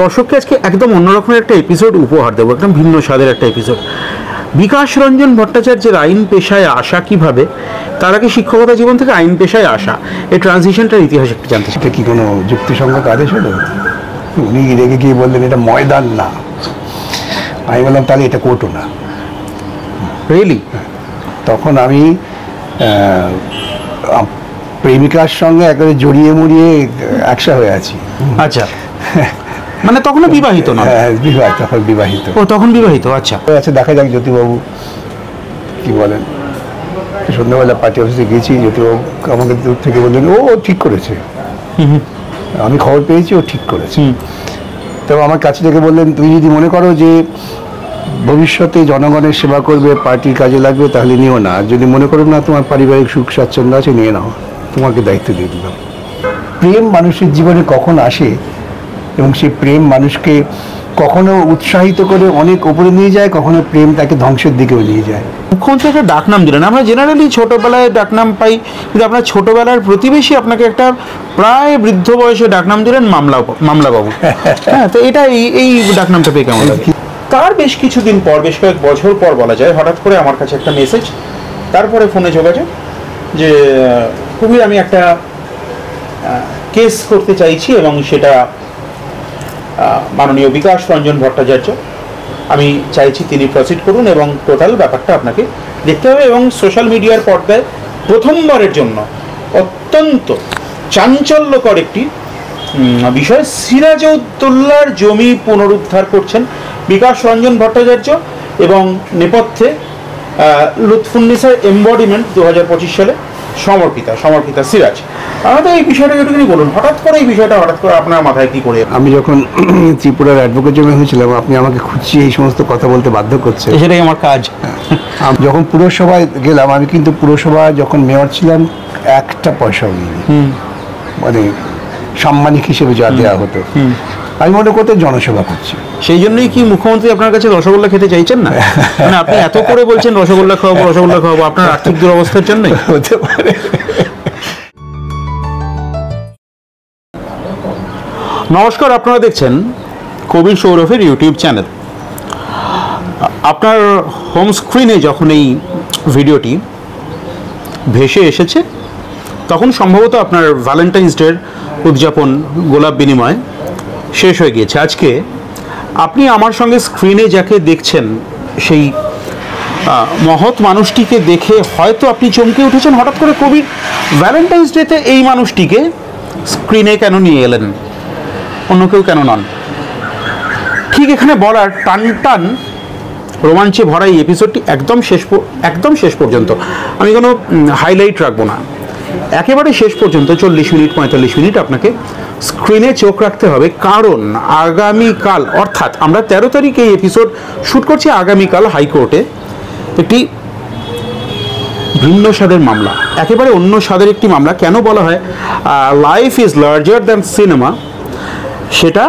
দর্শককে আজকে একদম অন্যরকমের একটা এপিসোড উপহার দেবো, একদম ভিন্ন স্বাদের একটা এপিসোড। বিকাশ রঞ্জন ভট্টাচার্যের আইন পেশায় আসা কিভাবে, তার আগে শিক্ষকতা জীবন থেকে আইন পেশায় আসা, এই ট্রানজিশনটার ইতিহাস একটু জানতে চাই। এটা কি কোনো যুক্তিসঙ্গত আদেশ হলো? উনি রেগে গিয়ে বললেন এটা ময়দান না। আমি বললাম তাহলে এটা কোর্টও না। রিয়েলি? তখন আমি প্রেমিকার সঙ্গে একেবারে জড়িয়ে মুড়িয়ে একসা হয়ে আছি। আচ্ছা, মানে তখনও বিবাহিত না? হ্যাঁ, বিবাহিত, তখন বিবাহিত। ও তখন বিবাহিত, আচ্ছা। আচ্ছা, দেখা যাক জ্যোতিবাবু কি বলেন। সন্ধ্যাবেলা পার্টি অফিসে গেছি, জ্যোতিবাবু আমাকে দূর থেকে বললেন ও ঠিক করেছে। আমি খবর পেয়েছি ও ঠিক করেছে। তবে আমার কাছে থেকে বললেন তুই যদি মনে করো যে ভবিষ্যতে জনগণের সেবা করবে, পার্টির কাজে লাগবে, তাহলে নিও না। আর যদি মনে করো না তোমার পারিবারিক সুখ স্বাচ্ছন্দ্য আছে, নিয়ে নাও, তোমাকে দায়িত্ব দিয়ে দিলাম। প্রেম মানুষের জীবনে কখন আসে এবং সেই প্রেম মানুষকে কখনো উৎসাহিত করে অনেক উপরে নিয়ে যায়, কখনো প্রেম তাকে ধ্বংসের দিকেও নিয়ে যায়। মুখ্যমন্ত্রী একটা ডাকনাম দিলেন, আমরা জেনারেলি ছোটোবেলায় ডাকনাম পাই, কিন্তু আপনার ছোটোবেলার প্রতিবেশী আপনাকে একটা প্রায় বৃদ্ধ বয়সে ডাকনাম দিলেন মামলাবাবু। হ্যাঁ, তো এটা এই ডাকনামটা পেয়ে কেমন লাগে? তার বেশ কিছুদিন পর, বেশ কয়েক বছর পর বলা যায়, হঠাৎ করে আমার কাছে একটা মেসেজ, তারপরে ফোনে যোগাযোগ যে খুবই আমি একটা কেস করতে চাইছি এবং সেটা মাননীয় বিকাশ রঞ্জন ভট্টাচার্য, আমি চাইছি তিনি প্রসিড করুন এবং টোটাল ব্যাপারটা আপনাকে দেখতে হবে। এবং সোশ্যাল মিডিয়ার পর্দায় প্রথমবারের জন্য অত্যন্ত চাঞ্চল্যকর একটি বিষয়, সিরাজউদ্দৌলার জমি পুনরুদ্ধার করছেন বিকাশ রঞ্জন ভট্টাচার্য এবং নেপথ্যে লুৎফুন্নিসার এমবডিমেন্ট 2025 সালে সমর্পিতা সিরাজ। আমাদের এই বিষয়টা একটুখানি বলুন, হঠাৎ করে এই বিষয়টা হঠাৎ করে আপনার মাথায় কি করে? আমি যখন ত্রিপুরার অ্যাডভোকেট জমে হয়েছিলাম, আপনি আমাকে খুঁজিয়ে এই সমস্ত কথা বলতে বাধ্য করছে, সেটাই আমার কাজ। যখন পুরসভায় গেলাম, আমি কিন্তু পুরসভায় যখন মেয়র ছিলাম একটা পয়সাও নিইনি, মানে সাম্মানিক হিসেবে যা দেওয়া হতো। আমি মনে করতে জনসেবা করছি। সেই জন্যই কি মুখ্যমন্ত্রী আপনার কাছে রসগোল্লা খেতে চাইছেন না? মানে আপনি এত করে বলছেন রসগোল্লা খাওয়াবো, আপনার আর্থিক দুরবস্থার জন্যই হতে পারে। নমস্কার, আপনারা দেখছেন কবির সৌরভের ইউটিউব চ্যানেল। আপনার হোম স্ক্রিনে যখন এই ভিডিওটি ভেসে এসেছে, তখন সম্ভবত আপনার ভ্যালেন্টাইন্স ডের উদযাপন, গোলাপ বিনিময় শেষ হয়ে গিয়েছে। আজকে আপনি আমার সঙ্গে স্ক্রিনে যাকে দেখছেন, সেই মহৎ মানুষটিকে দেখে হয়তো আপনি চমকে উঠেছেন, হঠাৎ করে কবির ভ্যালেন্টাইন্স ডেতে এই মানুষটিকে স্ক্রিনে কেন নিয়ে এলেন, অন্য কেউ কেন নন। ঠিক এখানে বলার টান রোমাঞ্চে ভরা এই এপিসোডটি একদম শেষ পর্যন্ত, আমি কোনো হাইলাইট রাখবো না, একেবারে শেষ পর্যন্ত 40 মিনিট 45 মিনিট আপনাকে স্ক্রিনে চোখ রাখতে হবে। কারণ আগামীকাল, অর্থাৎ আমরা 13 তারিখে এই এপিসোড শ্যুট করছি, আগামীকাল হাইকোর্টে একটি ভিন্ন স্বাদের মামলা, একেবারে অন্য স্বাদের একটি মামলা। কেন বলা হয় life is larger than cinema, সেটা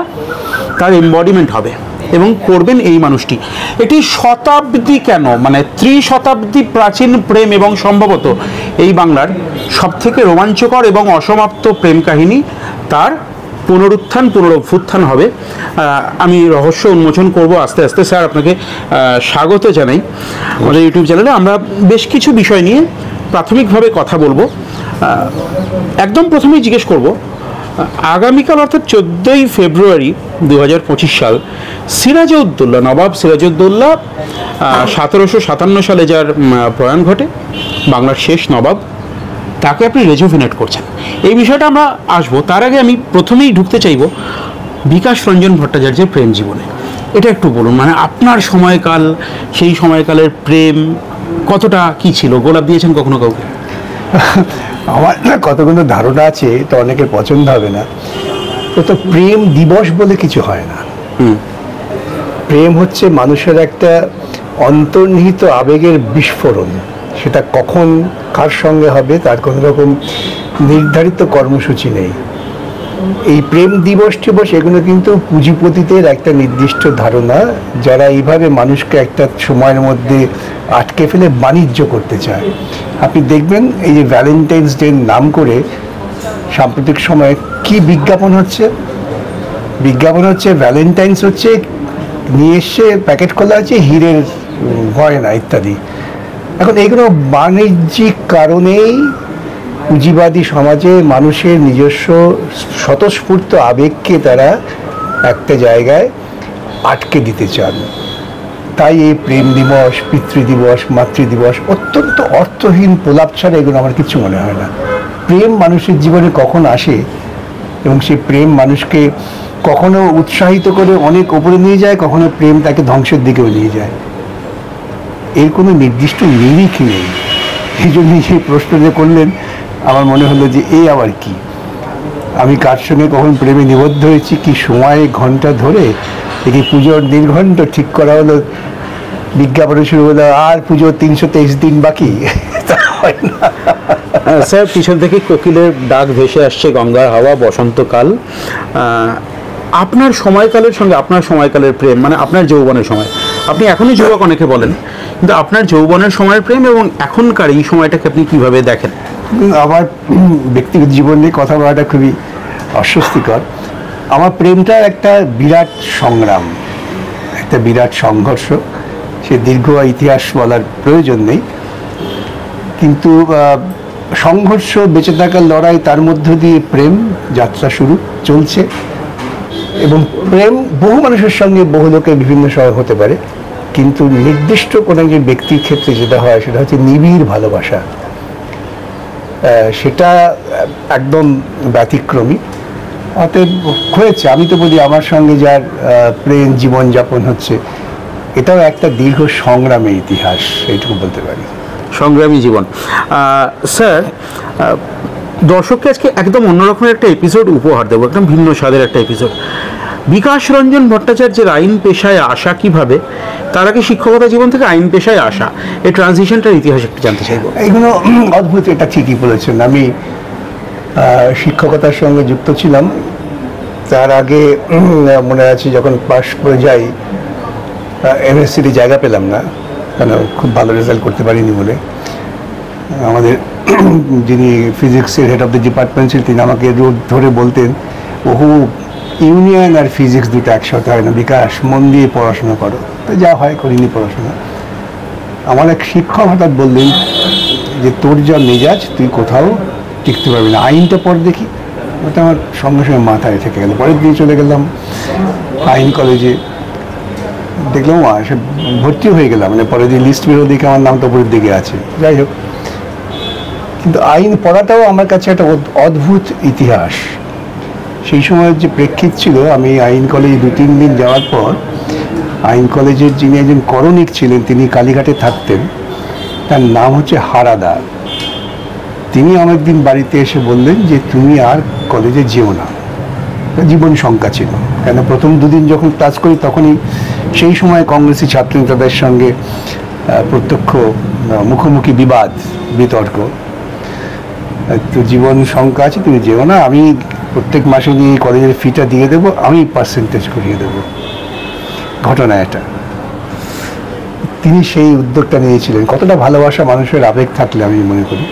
তার এমবডিমেন্ট হবে এবং করবেন এই মানুষটি। এটি শতাব্দী কেন, মানে ত্রিশতাব্দী প্রাচীন প্রেম এবং সম্ভবত এই বাংলার সবথেকে রোমাঞ্চকর এবং অসমাপ্ত প্রেম কাহিনী, তার পুনরুত্থান হবে। আমি রহস্য উন্মোচন করব আস্তে আস্তে। স্যার, আপনাকে স্বাগত জানাই আমাদের ইউটিউব চ্যানেলে। আমরা বেশ কিছু বিষয় নিয়ে প্রাথমিকভাবে কথা বলবো। একদম প্রথমেই জিজ্ঞেস করব, আগামীকাল অর্থাৎ 14ই ফেব্রুয়ারি 2025 সাল, সিরাজউদ্দৌলা, নবাব সিরাজউদ্দৌলা 1757 সালে যার প্রয়াণ ঘটে, বাংলার শেষ নবাব, তাকে আপনি রেজুভিনেট করছেন। এই বিষয়টা আমরা আসবো। তার আগে আমি প্রথমেই ঢুকতে চাইব বিকাশ রঞ্জন ভট্টাচার্যের প্রেম জীবনে। এটা একটু বলুন, মানে আপনার সময়কাল, সেই সময়কালের প্রেম কতটা কি ছিল? গোলাপ দিয়েছেন কখনো কাউকে? আমার কতগুলো ধারণা আছে, তো অনেকের পছন্দ হবে না। তো প্রেম দিবস বলে কিছু হয় না। প্রেম হচ্ছে মানুষের একটা অন্তর্নিহিত আবেগের বিস্ফোরণ। সেটা কখন কার সঙ্গে হবে তার কোনো রকম নির্ধারিত কর্মসূচি নেই। এই প্রেম দিবস টিবস এগুলো কিন্তু পুঁজিপতিদের একটা নির্দিষ্ট ধারণা, যারা এইভাবে মানুষকে একটা সময়ের মধ্যে আটকে ফেলে বাণিজ্য করতে চায়। আপনি দেখবেন এই যে ভ্যালেন্টাইন্স ডে নাম করে সাম্প্রতিক সময়ে কি বিজ্ঞাপন হচ্ছে, বিজ্ঞাপন হচ্ছে, ভ্যালেন্টাইন্স হচ্ছে, নিয়ে এসছে প্যাকেট খোলা আছে হিরের গয়না ইত্যাদি। এখন এগুলো বাণিজ্যিক কারণেই পুঁজিবাদী সমাজে মানুষের নিজস্ব স্বতঃস্ফূর্ত আবেগকে তারা একটা জায়গায় আটকে দিতে চান। তাই এই প্রেম দিবস, পিতৃদিবস, মাতৃদিবস অত্যন্ত অর্থহীন প্রলাপ ছাড়া এগুলো আমার কিছু মনে হয় না। প্রেম মানুষের জীবনে কখন আসে এবং সেই প্রেম মানুষকে কখনো উৎসাহিত করে অনেক ওপরে নিয়ে যায়, কখনো প্রেম তাকে ধ্বংসের দিকেও নিয়ে যায়, এর কোনো নির্দিষ্ট নিরিখ নেই। এই জন্যই সেই প্রশ্ন যে করলেন আমার মনে হলো যে এই আবার কি, আমি কার সঙ্গে কখন প্রেমে নিবদ্ধ হয়েছি, কি সময় ঘন্টা ধরে, দেখি পুজোর নির্ঘণ্ট ঠিক করা হলো, বিজ্ঞাপনে শুরু হলো আর পুজোর 323 দিন বাকি। তা হয় না। স্যার, পিছন থেকে কোকিলের ডাক ভেসে আসছে, গঙ্গার হাওয়া, বসন্তকাল। আপনার সময়কালের সঙ্গে আপনার সময়কালের প্রেম, মানে আপনার যৌবনের সময়, আপনি এখনই যুবক অনেকে বলেন, কিন্তু আপনার যৌবনের সময়ের প্রেম এবং এখনকার এই সময়টাকে আপনি কিভাবে দেখেন? আমার ব্যক্তিগত জীবন নিয়ে কথা বলাটা খুবই অস্বস্তিকর। আমার প্রেমটা একটা বিরাট সংগ্রাম, একটা বিরাট সংঘর্ষ। সে দীর্ঘ ইতিহাস বলার প্রয়োজন নেই, কিন্তু সংঘর্ষ, বেঁচে থাকার লড়াই, তার মধ্য দিয়ে প্রেম যাত্রা শুরু চলছে। এবং প্রেম বহু মানুষের সঙ্গে বহু লোকের বিভিন্ন সময় হতে পারে, কিন্তু নির্দিষ্ট কোনো একজন ব্যক্তির ক্ষেত্রে যেটা হয় সেটা হচ্ছে নিবিড় ভালোবাসা। সেটা একদম ব্যতিক্রমী। অতএব হয়েছে, আমি তো বলি আমার সঙ্গে যার প্রেম জীবনযাপন হচ্ছে, এটাও একটা দীর্ঘ সংগ্রামের ইতিহাস, এইটুকু বলতে পারি। সংগ্রামী জীবন। স্যার, দর্শককে আজকে একদম অন্যরকমের একটা এপিসোড উপহার দেবো, একদম ভিন্ন স্বাদের একটা এপিসোড। বিকাশ রঞ্জন ভট্টাচার্যের আইন পেশায় আসা কিভাবে, তার আগে শিক্ষকতা জীবন থেকে আইন পেশায় আসা, এই ট্রানজিশনটার ইতিহাস একটু জানতে চাইব। এইগুলো অদ্ভুত, এটা ঠিকই বলেছেন। আমি শিক্ষকতার সঙ্গে যুক্ত ছিলাম, তার আগে মনে আছে যখন পাশ করে যাই এমএসসিতে জায়গা পেলাম না, কেন খুব ভালো রেজাল্ট করতে পারিনি বলে। আমাদের যিনি ফিজিক্সের হেড অফ দ্য ডিপার্টমেন্ট ছিলেন, তিনি আমাকে রোড ধরে বলতেন, বহু ইউনিয়ন আর ফিজিক্স দুটো একসাথে হয় না, বিকাশ মন দিয়ে পড়াশোনা করো। তো যা হয় করিনি পড়াশোনা। আমার এক শিক্ষক হঠাৎ বললেন যে তোর যা মেজাজ, তুই কোথাও টিকতে পারবি না, আইনটা পড় দেখি। ওটা আমার সঙ্গে সঙ্গে মাথায় থেকে গেল। পরের দিন চলে গেলাম আইন কলেজে, দেখলাম সে ভর্তি হয়ে গেলাম, মানে পরের দিন লিস্ট বেরো দেখে আমার নামটা উপরের দিকে আছে। যাই হোক, কিন্তু আইন পড়াটাও আমার কাছে একটা অদ্ভুত ইতিহাস। সেই সময়ের যে প্রেক্ষিত ছিল, আমি আইন কলেজে 2-3 দিন যাওয়ার পর আইন কলেজের যিনি একজন করণিক ছিলেন, তিনি কালীঘাটে থাকতেন, তার নাম হচ্ছে হারাদা। তিনি আমার একদিন বাড়িতে এসে বললেন যে তুমি আর কলেজে যেও না। জীবন শঙ্কা ছিল, কেন প্রথম 2 দিন যখন ক্লাস করি তখনই সেই সময় কংগ্রেসি ছাত্রনেতাদের সঙ্গে প্রত্যক্ষ মুখোমুখি বিবাদ বিতর্ক। তো জীবন শঙ্কা আছে, তুমি যেও না, আমি প্রত্যেক মাসে নিয়ে কলেজের ফিটা দিয়ে দেবো, আমি পার্সেন্টেজ করিয়ে দেবো। ঘটনা এটা। তিনি সেই উদ্যোগটা নিয়েছিলেন। কতটা ভালোবাসা মানুষের আবেগ থাকলে আমি মনে করি।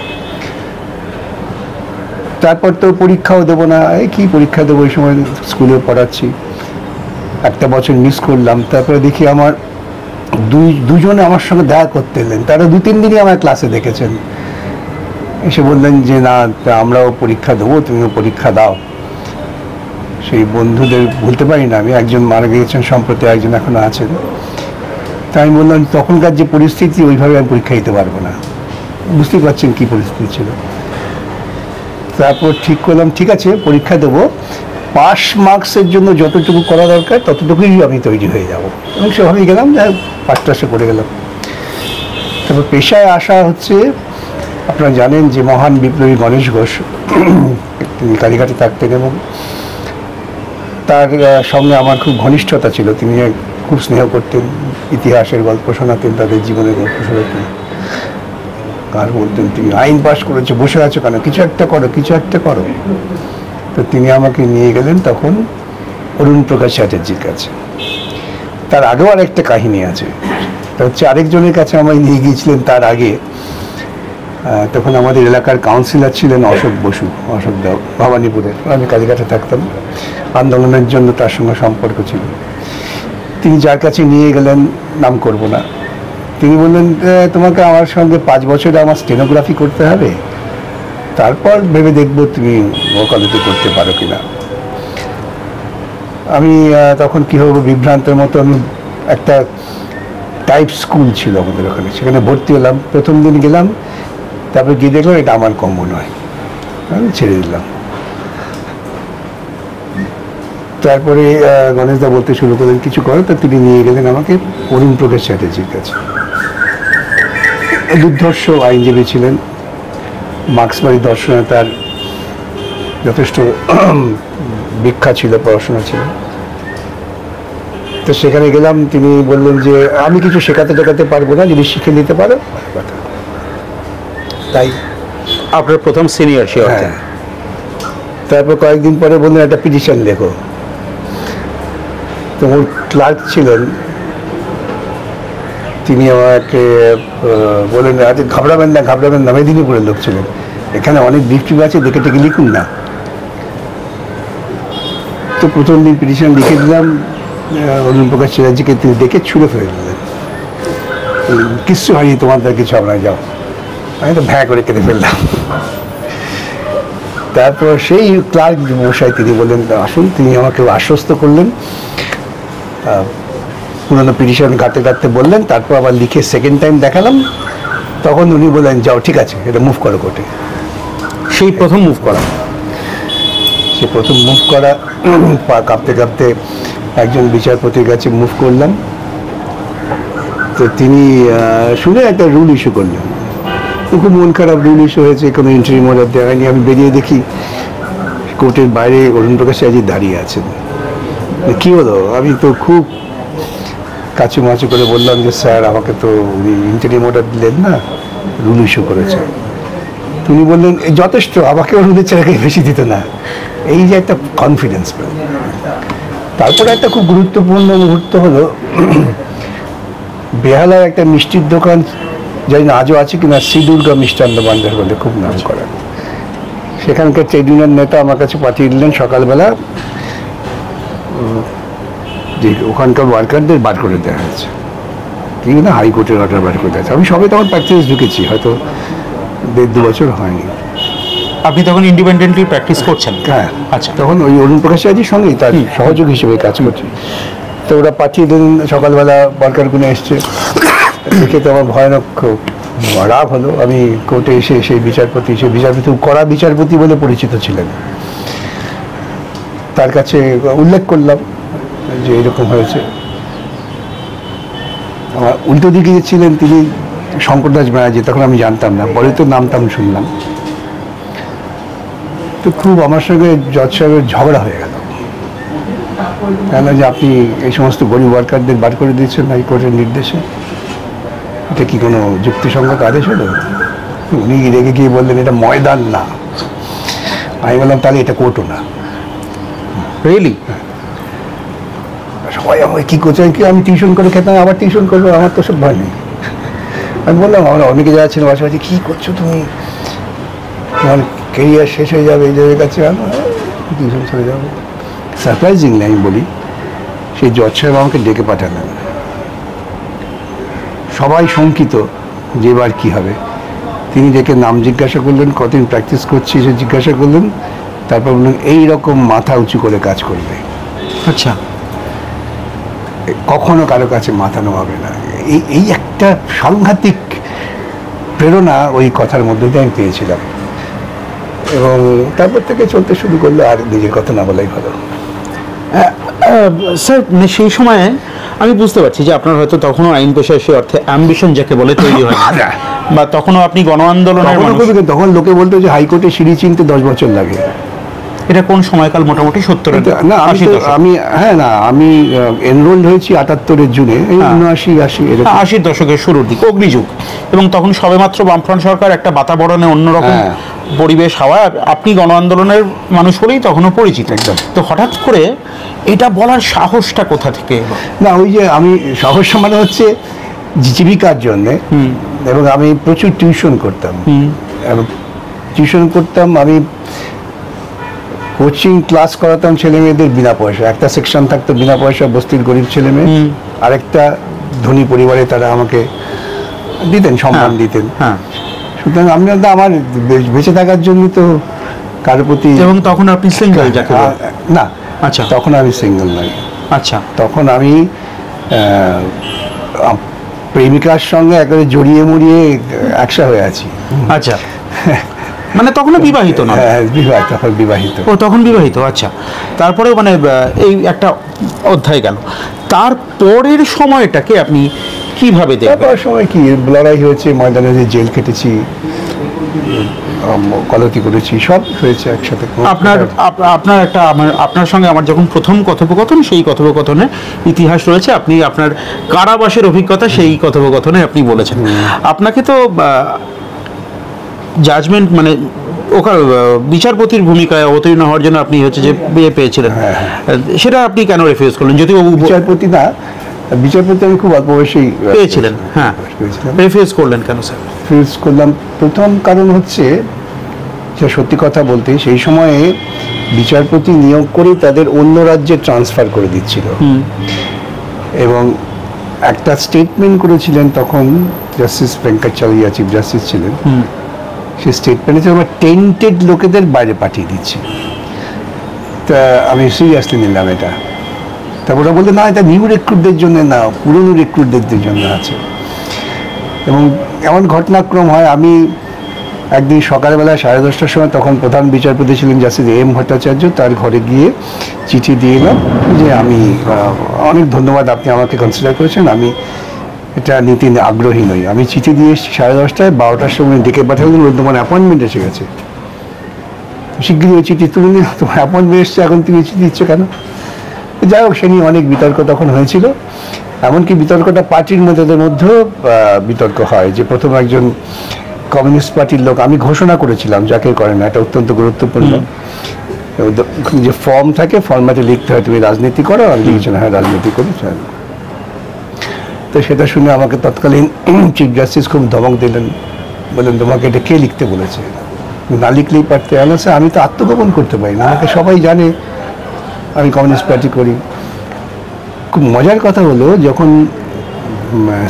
তারপর তো পরীক্ষাও দেবো না, এই কী পরীক্ষা দেবো, ওই সময় স্কুলে পড়াচ্ছি। একটা বছর মিস করলাম। তারপরে দেখি আমার দুজনে আমার সঙ্গে দেখা করতে এলেন। তারা 2-3 দিনই আমার ক্লাসে দেখেছেন। এসে বললেন যে না, আমরাও পরীক্ষা দেবো, তুমিও পরীক্ষা দাও। সেই বন্ধুদের ভুলতে পারি না আমি। একজন মারা গিয়েছেন সম্প্রতি, একজন এখনো আছেন। তাই আমি বললাম তখনকার যে পরিস্থিতি, ওইভাবে আমি পরীক্ষা দিতে পারবো না। বুঝতেই পারছেন কী পরিস্থিতি ছিল। তারপর ঠিক করলাম ঠিক আছে পরীক্ষা দেবো, পাস মার্কসের জন্য যতটুকু করা দরকার ততটুকুই আমি তৈরি হয়ে যাব। এবং সেভাবেই গেলাম, যাই ফার্স্ট ক্লাসে করে গেলাম। তারপর পেশায় আসা হচ্ছে, আপনারা জানেন যে মহান বিপ্লবী গণেশ ঘোষ, তিনি কালীঘাটে থাকতেন এবং তার সঙ্গে আমার খুব ঘনিষ্ঠতা ছিল। তিনি খুব স্নেহ করতেন, ইতিহাসের গল্প শোনাতেন, তাদের জীবনের গল্প শোনাতেন। আর বলতেন তুমি আইন পাশ করেছো, বসে আছো কেন, কিছু একটা করো, কিছু একটা করো। তো তিনি আমাকে নিয়ে গেলেন তখন অরুণ প্রকাশ চ্যাটার্জির কাছে। তার আগেও আর একটা কাহিনী আছে, তা হচ্ছে আরেকজনের কাছে আমায় নিয়ে গিয়েছিলেন তার আগে। তখন আমাদের এলাকার কাউন্সিলর ছিলেন অশোক বসু, অশোক দেব, ভবানীপুরের। আমি কালীঘাটে থাকতাম, আন্দোলনের জন্য তার সঙ্গে সম্পর্ক ছিল। তিনি যার কাছে নিয়ে গেলেন, নাম করব না, তিনি বললেন তোমাকে আমার সঙ্গে 5 বছরে আমার স্টেনোগ্রাফি করতে হবে, তারপর ভেবে দেখবো তুমি ওকালতি করতে পারো কিনা। আমি তখন কী হবো বিভ্রান্তের মতো, আমি একটা টাইপ স্কুল ছিল আমাদের ওখানে, সেখানে ভর্তি হলাম। প্রথম দিন গেলাম, তারপরে গিয়ে দেখলাম এটা আমার কম্ব নয়, আমি ছেড়ে দিলাম। তারপরে গণেশদা বলতে শুরু করলেন কিছু করো, তো তিনি নিয়ে গেলেন আমাকে অরুণ প্রকাশ চ্যাটার্জির কাছে। দুর্ধর্ষ আইনজীবী ছিলেন, মার্ক্সবাদী দর্শনে তার যথেষ্ট বিখ্যাত ছিল, পড়াশোনা ছিল। তো সেখানে গেলাম, তিনি বললেন যে আমি কিছু শেখাতে পারবো না, যদি শিখে নিতে পারো কথা। তাই আপনার প্রথম সিনিয়র সে? হ্যাঁ। তারপর কয়েকদিন পরে বললেন একটা পিটিশন লেখো। তো ওর ক্লার্ক ছিলেন, তিনি আমাকে বললেন আচ্ছা ঘাবড়াবেন না, মেদিনীপুরের লোক ছিলেন, এখানে অনেক ডিস্ট্রিক্ট আছে, দেখে টেকে লিখুন না। তো প্রথম দিন পিটিশন লিখে দিলাম, অরুণ প্রকাশ চ্যাটার্জিকে তিনি দেখে ছুঁড়ে ফেলে দিলেন, কিচ্ছু হয়নি, তোমাদের কিছু আমরা যাও। আমি তো ভ্যা করে কেটে ফেললাম। তারপর সেই ক্লার্ক মশাই তিনি বললেন আসুন, তিনি আমাকে আশ্বস্ত করলেন, পুরোনো পিটিশন ঘাটতে বললেন, তারপর আবার লিখে সেকেন্ড টাইম দেখালাম, তখন উনি বললেন যাও ঠিক আছে, এটা মুভ করো কোর্টে। সেই প্রথম মুভ করা? সে প্রথম মুভ করা, পা কাঁপতে একজন বিচারপতির কাছে মুভ করলাম। তো তিনি শুনে একটা রুল ইস্যু করলেন, খুব মন খারাপ, রুল ইস্যু হয়েছে, কোনো ইন্টারিম অর্ডার দেওয়া হয়নি। আমি বেরিয়ে দেখি কোর্টের বাইরে অরুণ প্রকাশ চ্যাটার্জি দাঁড়িয়ে আছেন। কী হলো? আমি তো খুব কাচুমাচু করে বললাম যে স্যার আমাকে তো উনি ইন্টারিম অর্ডার দিলেন না, রুল ইস্যু করেছে। তিনি বললেন যথেষ্ট, আমাকে রুলের ছেলেকে বেশি দিত না। এই যে একটা কনফিডেন্স। তারপরে একটা খুব গুরুত্বপূর্ণ মুহূর্ত হলো, বেহালার একটা মিষ্টির দোকান, জানি না আজও আছে কিনা, শ্রী দুর্গা মিষ্টান্ন ভান্ডার বলে খুব নাম করা, সেখানকার ট্রেড ইউনিয়ন নেতা আমার কাছে পাঠিয়ে দিলেন সকালবেলা, যে ওখানকার ওয়ার্কারদের বার করে দেওয়া হয়েছে, ঠিক না, হাইকোর্টের অর্ডার বার করে দেওয়া হয়েছে। আমি সবে তখন প্র্যাকটিস ঢুকেছি, হয়তো 1.5-2 বছর হয়নি। আপনি তখন ইন্ডিপেন্ডেন্টলি প্র্যাকটিস করছেন? হ্যাঁ। আচ্ছা। তখন ওই অরুণ প্রকাশ চ্যাটার্জির সঙ্গেই তার সহযোগ হিসেবে কাজ করছি। তো ওরা পাঠিয়ে দিলেন, সকালবেলা ওয়ার্কারগুলো এসছে, দেখে তো আমার ভয়ানক রাগ হলো। আমি কোর্টে এসে সেই বিচারপতি কড়া বিচারপতি বলে পরিচিত ছিলেন, তার কাছে উল্লেখ করলাম যে এরকম হয়েছে। আমার উল্টো দিকে ছিলেন তিনি শঙ্কর দাস ব্যানার্জি, তখন আমি জানতাম না, পরে তো নামটাম শুনলাম। তো খুব আমার সঙ্গে জজ সাহেবের ঝগড়া হয়ে গেল, কেন যে আপনি এই সমস্ত গরিব ওয়ার্কারদের বার করে দিয়েছেন হাইকোর্টের নির্দেশে, এটা কি কোনো যুক্তিসঙ্গত আদেশ হলো? উনি রেগে গিয়ে বললেন এটা ময়দান না। আমি বললাম তাহলে এটা কোর্টও না। রিয়েলি? সবাই আমাকে কী করছে, কি আমি টিউশন করে খেতাম, আবার টিউশন করবো, আমার তো সব ভয় নেই। আমি বললাম আমরা অনেকে যারা ছিল বাসা বাসি, কী করছো তুমি, তোমার কেরিয়ার শেষ হয়ে যাবে এই জায়গার কাছে, টিউশন চলে যাবো। সারপ্রাইজিংলি আমি বলি, সেই জজ সাহেব আমাকে ডেকে পাঠালেন, সবাই শঙ্কিত যে এবার কী হবে। তিনি ডেকে নাম জিজ্ঞাসা করলেন, কতদিন প্র্যাকটিস করছি সে জিজ্ঞাসা করলেন, তারপর বললেন এইরকম মাথা উঁচু করে কাজ করবে। আচ্ছা। কখনো কারো কাছে মাথা নোয়াবে না। এই একটা সাংঘাতিক প্রেরণা ওই কথার মধ্যে দিয়ে আমি পেয়েছিলাম, এবং তারপর থেকে চলতে শুরু করলো, আর নিজের কথা না বলাই ভালো। স্যার সেই সময়ে আমি বুঝতে পারছি যে আপনার হয়তো তখনও আইন পেশায় সে অর্থে অ্যাম্বিশন যাকে বলে তৈরি হয়, বা তখনও আপনি গণ আন্দোলনের তখন লোকে বলতো যে হাইকোর্টে সিঁড়ি চিনতে 10 বছর লাগে। এটা কোন সময়কাল? মোটামুটি 70-এর না, আমি এনরোল্ড হয়েছি 78-এর জুনে, 79-80 দশকের শুরুর দিকে, অগ্নিযুগ, এবং তখন সবেমাত্র বামফ্রন্ট সরকার, একটা বাতাবরণে অন্যরকম পরিবেশ হাওয়া, আপনি গণ আন্দোলনের মানুষ বলেই তখনও পরিচিত। একদম। তো হঠাৎ করে এটা বলার সাহসটা কোথা থেকে? না, ওই যে আমি সাহস মানে হচ্ছে জীবিকার জন্যে এবং আমি প্রচুর টিউশন করতাম। আমি কোচিং ক্লাস করাতাম ছেলে মেয়েদের বিনা পয়সা। একটা সেকশন থাকতো বিনা পয়সা, বস্তির গরিব ছেলে মেয়ে, আরেকটা ধনী পরিবারে তারা আমাকে দিতেন, সম্মান দিতেন। সুতরাং আমি আমার বেঁচে থাকার জন্য তো কারোর প্রতি। এবং তখন আপনি সিঙ্গেল? না, আচ্ছা, তখন আমি সিঙ্গেল নই। আচ্ছা, তখন আমি প্রেমিকার সঙ্গে একেবারে জড়িয়ে মুড়িয়ে একসা হয়ে আছি। আচ্ছা, মানে তখনও বিবাহিত না? বিবাহিত, তখন বিবাহিত। ও, তখন বিবাহিত। আচ্ছা, তারপরে মানে এই একটা অধ্যায় গেল। তারপরের সময়টাকে আপনি কিভাবে দেখবেন? তারপর সময় কি লড়াই হয়েছে, ময়দানে জেল কেটেছি, কলকি করেছি, সব হয়েছে একসাথে। আপনার সঙ্গে আমার যখন প্রথম কথোপকথন, সেই কথোপকথনে ইতিহাস রয়েছে। আপনি আপনার কারাবাসের অভিজ্ঞতা সেই কথোপকথনে আপনি বলেছেন। আপনাকে তো জাজমেন্ট মানে বিচারপতির ভূমিকায় অবতীর্ণ হওয়ার জন্য আপনি হচ্ছে যে বিয়ে পেয়েছিলেন, সেটা আপনি কেন রিফিউজ করলেন? যদি বিচারপতি আমি খুব অল্প বয়সেই পেয়েছিলেন। হ্যাঁ, রিফিউজ করলেন কেন স্যার? রিফিউজ করলাম প্রথম কারণ হচ্ছে যে, সত্যি কথা বলতে সেই সময়ে বিচারপতি নিয়োগ করে তাদের অন্য রাজ্যে ট্রান্সফার করে দিচ্ছিল, এবং একটা স্টেটমেন্ট করেছিলেন তখন জাস্টিস ভেঙ্কটাচার্য চিফ জাস্টিস ছিলেন। সেই স্টেটমেন্টে আমরা টেন্টেড লোকেদের বাইরে পাঠিয়ে দিচ্ছি। তা আমি সিরিয়াসলি নিলাম এটা। তারপর ওরা বলতে, না, এটা নিউ রিক্রুটদের জন্য না, পুরনো রিক্রুটদের জন্য আছে। এবং এমন ঘটনাক্রম হয়, আমি একদিন সকালবেলা 10:30টার সময়, তখন প্রধান বিচারপতি ছিলেন জাস্টিস এম ভট্টাচার্য, তার ঘরে গিয়ে চিঠি দিয়ে এলাম যে আমি অনেক ধন্যবাদ, আপনি আমাকে কনসিডার করেছেন, আমি এটা নীতি আগ্রহী নই। আমি চিঠি দিয়ে এসেছি 10:30টায়, 12টার সময় ডেকে পাঠালেন, তোমার অ্যাপয়েন্টমেন্ট এসে গেছে, শীঘ্রই ওই চিঠি তুলে নিলাম, তোমার অ্যাপয়েন্টমেন্ট এসছে, এখন তুমি চিঠি দিচ্ছ কেন? যাই হোক, সে নিয়ে অনেক বিতর্ক তখন হয়েছিল। এমনকি বিতর্কটা পার্টির মধ্যেও বিতর্ক হয়, যে প্রথম একজন কমিউনিস্ট পার্টির লোক, আমি ঘোষণা করেছিলাম যাকে করে না, এটা অত্যন্ত গুরুত্বপূর্ণ, যে ফর্ম থাকে, ফর্মেটে লিখতে হয় তুমি রাজনীতি করো, আর লিখেছেন হ্যাঁ রাজনীতি করি। তো সেটা শুনে আমাকে তৎকালীন চিফ জাস্টিস খুব ধমক দিলেন, বললেন তোমাকে এটা কে লিখতে বলেছে, না লিখলেই পারতে। আমি তো আত্মগোপন করতে পারি না, আমাকে সবাই জানে আমি কমিউনিস্ট পার্টি করি। খুব মজার কথা হলো, যখন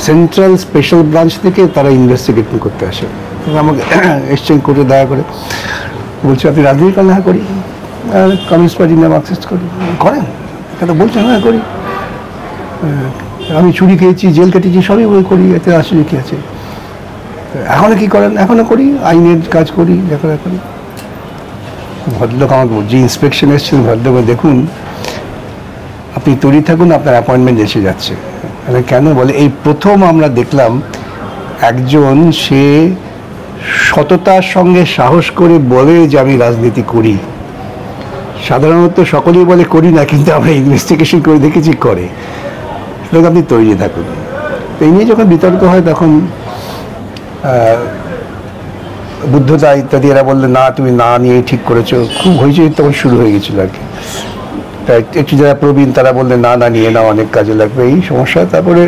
সেন্ট্রাল স্পেশাল ব্রাঞ্চ থেকে তারা ইনভেস্টিগেট করতে আসে, আমাকে এক্সচেঞ্জ করে দয়া করে বলছে, আপনি রাজনীতি করেন? হ্যাঁ করি। কমিউনিস্ট পার্টির নাম অ্যাক্সেস করেন? এটা বলছেন হ্যাঁ করি। আমি চুরি খেয়েছি, জেল কেটেছি, সবই করি, এতে আসলে কি আছে? এখনো কি করেন? এখনো করি, আইনের কাজ করি। এখন ভদ্রলোক আমাকে যে ইন্সপেকশন এসেছিলেন, ভদ্রলোক, দেখুন আপনি তৈরি থাকুন, আপনার অ্যাপয়েন্টমেন্ট এসে যাচ্ছে। কেন বলে, এই প্রথম আমরা দেখলাম একজন, সে সততার সঙ্গে সাহস করে বলে যে আমি রাজনীতি করি। সাধারণত সকলেই বলে করি না, কিন্তু আমরা ইনভেস্টিগেশন করে দেখেছি করে। লোক আপনি তৈরি থাকুন। এই নিয়ে যখন বিতর্ক হয়, তখন বুদ্ধতা ইত্যাদি এরা বললে, না তুমি না নিয়ে ঠিক করেছো, খুব হয়েছে, তখন শুরু হয়ে গেছিল আর কি। তাই একটু যারা প্রবীণ তারা বললে, না না নিয়ে নাও, অনেক কাজে লাগবে, এই সমস্যা। তারপরে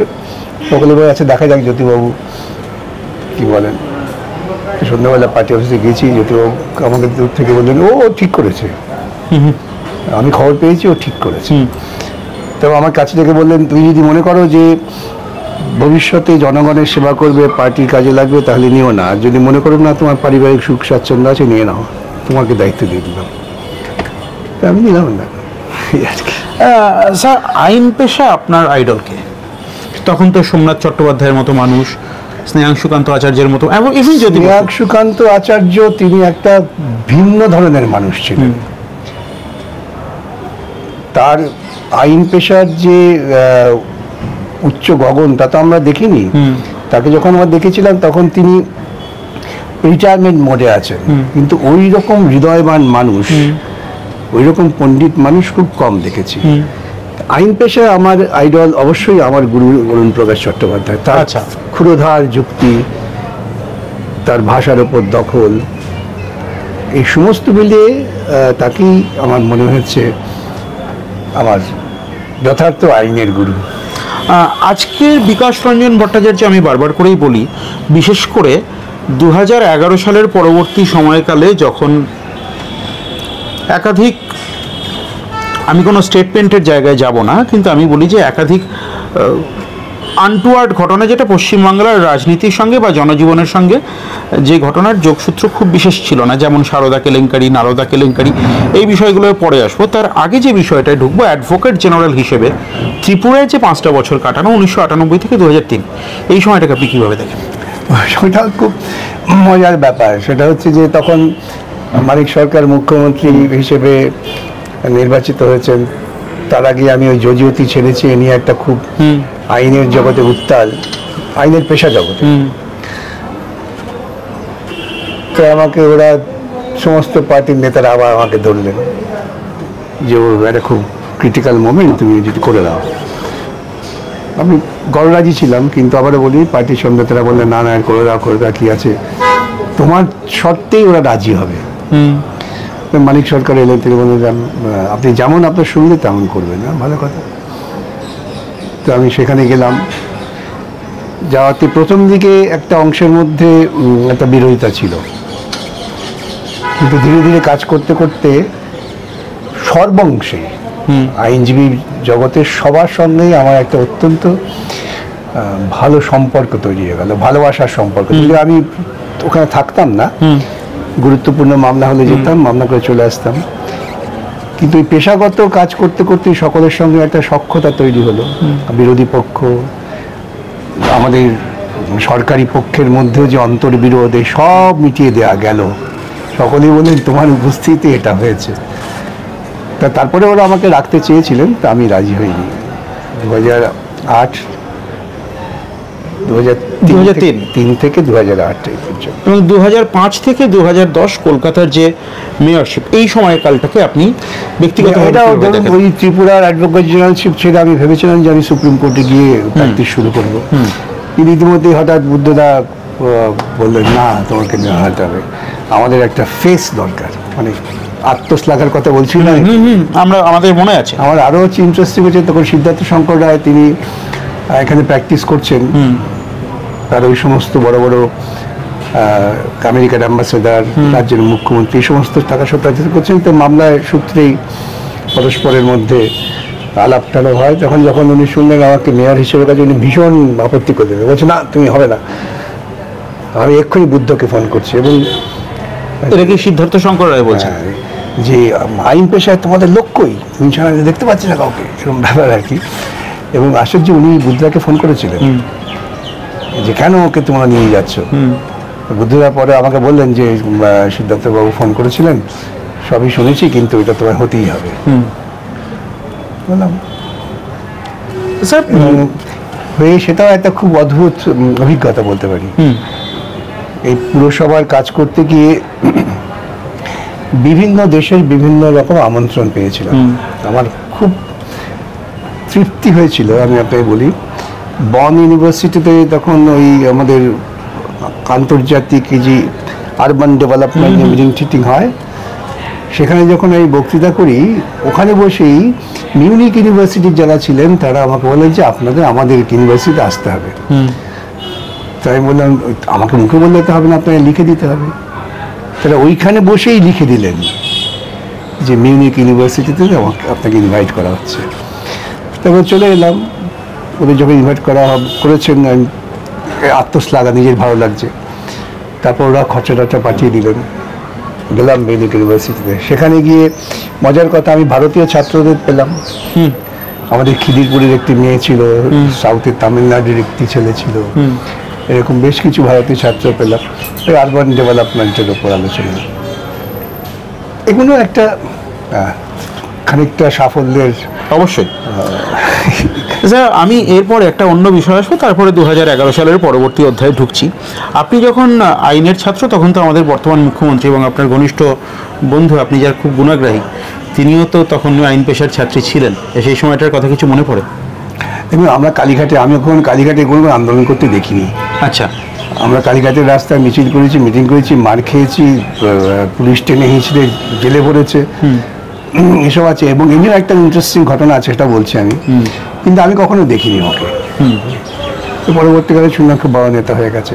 সকলে বলে, আচ্ছা দেখা যাক জ্যোতিবাবু কি বলেন। সন্ধ্যাবেলা পার্টি অফিসে গেছি, জ্যোতিবাবু আমাকে দূর থেকে বললেন, ও ঠিক করেছে, আমি খবর পেয়েছি, ও ঠিক করেছে। তবে আমার কাছে থেকে বললেন, তুমি যদি মনে করো যে ভবিষ্যতে জনগণের সেবা করবে, পার্টির কাজে লাগবে, তাহলে নিও না। আর যদি মনে করো না তোমার পারিবারিক সুখ স্বাচ্ছন্দ্য আছে, নিয়ে নাও, তোমাকে দায়িত্ব দিয়ে দিলাম। আমি নিলাম না। স্যার, আইন পেশা আপনার আইডলকে? তখন তো সোমনাথ চট্টোপাধ্যায়ের মতো মানুষ, স্নেহাংশুকান্ত আচার্যের মতো, এবং ইভেন যদি স্নেহাংশুকান্ত আচার্য, তিনি একটা ভিন্ন ধরনের মানুষ ছিলেন। তার আইন পেশার যে উচ্চ গগন, তা তো আমরা দেখিনি। তাকে যখন আমরা দেখেছিলাম, তখন তিনি রিটায়ারমেন্ট মোডে আছেন, কিন্তু ওই রকম হৃদয়বান মানুষ, ওই রকম পণ্ডিত মানুষ খুব কম দেখেছি। আইন পেশায় আমার আইডল অবশ্যই আমার গুরু অরুণ প্রকাশ চট্টোপাধ্যায়। তার ক্ষুরধার যুক্তি, তার ভাষার ওপর দখল, এই সমস্ত মিলিয়ে তাকেই আমার মনে হচ্ছে আমার যথার্থ আইনের গুরু। আজকের বিকাশ রঞ্জন ভট্টাচার্য, আমি বারবার করেই বলি বিশেষ করে 2011 সালের পরবর্তী সময়কালে যখন একাধিক, আমি কোনো স্টেটমেন্টের জায়গায় যাব না, কিন্তু আমি বলি যে একাধিক আনটুয়ার্ড ঘটনা, যেটা পশ্চিমবাংলার রাজনীতির সঙ্গে বা জনজীবনের সঙ্গে যে ঘটনার যোগসূত্র খুব বিশেষ ছিল না, যেমন সারদা কেলেঙ্কারি, নারদা কেলেঙ্কারি, এই বিষয়গুলোর পরে আসবো। তার আগে যে বিষয়টায় ঢুকবো, অ্যাডভোকেট জেনারেল হিসেবে ত্রিপুরায় যে 5টা বছর কাটানো 1998 থেকে 2003, এই সময়টাকে আপনি কীভাবে দেখেন? সেটা খুব মজার ব্যাপার। সেটা হচ্ছে যে তখন মানিক সরকার মুখ্যমন্ত্রী হিসেবে নির্বাচিত হয়েছেন। তার আগে আমি ওই জজিয়তি ছেড়েছি, এ নিয়ে একটা খুব আইনের জগতে উত্তাল, আইনের পেশা জগতে। তো আমাকে ওরা সমস্ত পার্টির নেতারা আবার আমাকে ধরলেন যে ও একটা খুব ক্রিটিক্যাল মোমেন্ট, তুমি যদি করে দাও। আমি গড়রাজি ছিলাম, কিন্তু আবারও বলি পার্টির সন্ধ্যেতারা বললেন না না করে দাও কি আছে, তোমার শর্তেই ওরা রাজি হবে। মানিক সরকার এলেন, থেকে বললেন আপনি যেমন আপনার শুনলে তেমন করবেন না, ভালো কথা। তো আমি সেখানে গেলাম। যাওয়াতে প্রথম দিকে একটা অংশের মধ্যে একটা বিরোধিতা ছিল, কিন্তু ধীরে ধীরে কাজ করতে করতে সর্বংশে আইনজীবী জগতের সবার সঙ্গেই আমার একটা অত্যন্ত ভালো সম্পর্ক তৈরি হয়ে গেল, ভালোবাসার সম্পর্ক। যদি আমি ওখানে থাকতাম না, গুরুত্বপূর্ণ মামলা হলে যেতাম, মামলা করে চলে আসতাম, কিন্তু এই পেশাগত কাজ করতে করতে সকলের সঙ্গে একটা সখ্যতা তৈরি হলো। বিরোধী পক্ষ, আমাদের সরকারি পক্ষের মধ্যেও যে অন্তর্বিরোধ, সব মিটিয়ে দেওয়া গেল। সকলেই বলেন তোমার উপস্থিতি এটা হয়েছে। তারপরে ওরা আমাকে রাখতে চেয়েছিলেন, তা আমি রাজি হইনি। 2003 থেকে 2008 এবং 2005 থেকে 2010 কলকাতার যে মেয়রশিপ, এই সময়কালটাকে আপনি ব্যক্তিগত ওই ত্রিপুরার অ্যাডভোকেট জেনারেলশিপ ছেড়ে আমি ভেবেছিলাম যে আমি সুপ্রিম কোর্টে গিয়ে প্র্যাকটিস শুরু করবো। কিন্তু ইতিমধ্যেই হঠাৎ বুদ্ধদা বললেন না, তোমাকে নেওয়া হতে হবে, আমাদের একটা ফেস দরকার। মানে আত্মশ্লাঘার কথা বলছি না, আমাদের মনে আছে। আমার আরও হচ্ছে ইন্টারেস্টিং হচ্ছে, তখন সিদ্ধার্থ শঙ্কর রায় তিনি এখানে প্র্যাকটিস করছেন। তার ওই সমস্ত বড় বড় আমেরিকার অ্যাম্বাসেডার, রাজ্যের মুখ্যমন্ত্রী, এই সমস্ত টাকা সত্যায়িত করছেন। তো মামলায় সূত্রেই পরস্পরের মধ্যে আলাপ টালাপ হয়। যখন উনি শুনলেন আমাকে মেয়র হিসেবে কাছে, উনি ভীষণ আপত্তি করে দেবে, বলছে না তুমি হবে না। আমি এক্ষুনি বুদ্ধকে ফোন করছি, এবং এটা কি সিদ্ধার্থ শঙ্কর রায় বলছেন যে আইন পেশায় তোমাদের লক্ষ্যই, তুমি ছাড়া দেখতে পাচ্ছি না কাউকে, এরকম ব্যাপার আর কি। এবং আশ্চর্য, উনি বুদ্ধকে ফোন করেছিলেন যে কেন ওকে তোমরা নিয়ে যাচ্ছ। বুদ্ধরা পরে আমাকে বললেন যে সিদ্ধার্থবাবু ফোন করেছিলেন, সবই শুনেছি, কিন্তু এটা তোমার হতেই হবে। বললাম স্যার, হয়ে সেটাও একটা খুব অদ্ভুত অভিজ্ঞতা বলতে পারি। এই পুরসভার কাজ করতে গিয়ে বিভিন্ন দেশের বিভিন্ন রকম আমন্ত্রণ পেয়েছিলাম। আমার খুব তৃপ্তি হয়েছিল। আমি আপনাকে বলি, বন ইউনিভার্সিটিতে তখন ওই আমাদের আন্তর্জাতিক যে আরবান ডেভেলপমেন্ট মিটিং টিটিং হয়, সেখানে যখন আমি বক্তৃতা করি, ওখানে বসেই মিউনিক ইউনিভার্সিটির যারা ছিলেন তারা আমাকে বলেন যে আপনাদের আমাদের ইউনিভার্সিটিতে আসতে হবে। তাই বললাম, আমাকে মুখে বললে তো হবে না, আপনাকে লিখে দিতে হবে। তারা ওইখানে বসেই লিখে দিলেন যে মিউনিক ইউনিভার্সিটিতে আপনাকে ইনভাইট করা হচ্ছে। তারপর চলে এলাম। ওদের যখন ইনভাইট করেছেন, আত্মশ্লাঘা, নিজের ভালো লাগছে। তারপর ওরা খরচা টরচা পাঠিয়ে দিলেন। গেলাম মিউনিক ইউনিভার্সিটিতে। সেখানে গিয়ে মজার কথা, আমি ভারতীয় ছাত্রদের পেলাম। আমাদের খিদিরপুরের একটি মেয়ে ছিল, সাউথের তামিলনাড়ুর একটি ছেলে ছিল, এরকম বেশ কিছু ভারতীয় ছাত্র পেলাম। ওই আরবান ডেভেলপমেন্টের ওপর আলোচনা। এগুলো একটা খানিকটা সাফল্যের। অবশ্যই স্যার, আমি এরপর একটা অন্য বিষয় আসবো, তারপরে 2011 সালের পরবর্তী অধ্যায়ে ঢুকছি। আপনি যখন আইনের ছাত্র, তখন তো আমাদের বর্তমান মুখ্যমন্ত্রী এবং আপনার ঘনিষ্ঠ বন্ধু, আপনি যার খুব গুণাগ্রাহী, তিনিও তো তখন আইন পেশার ছাত্রী ছিলেন। সেই সময়টার কথা কিছু মনে পড়ে? দেখুন, আমি কখন কালীঘাটে কোনো আন্দোলন করতে দেখিনি। আচ্ছা, আমরা কালীঘাটের রাস্তায় মিছিল করেছি, মিটিং করেছি, মার খেয়েছি, পুলিশ টেনে হিঁচড়ে জেলে পড়েছে, এসব আছে। এবং এমনিও একটা ইন্টারেস্টিং ঘটনা আছে, সেটা বলছি আমি। কিন্তু আমি কখনো দেখিনি ওকে। তো পরবর্তীকালে শুনলাম খুব বড় নেতা হয়ে গেছে।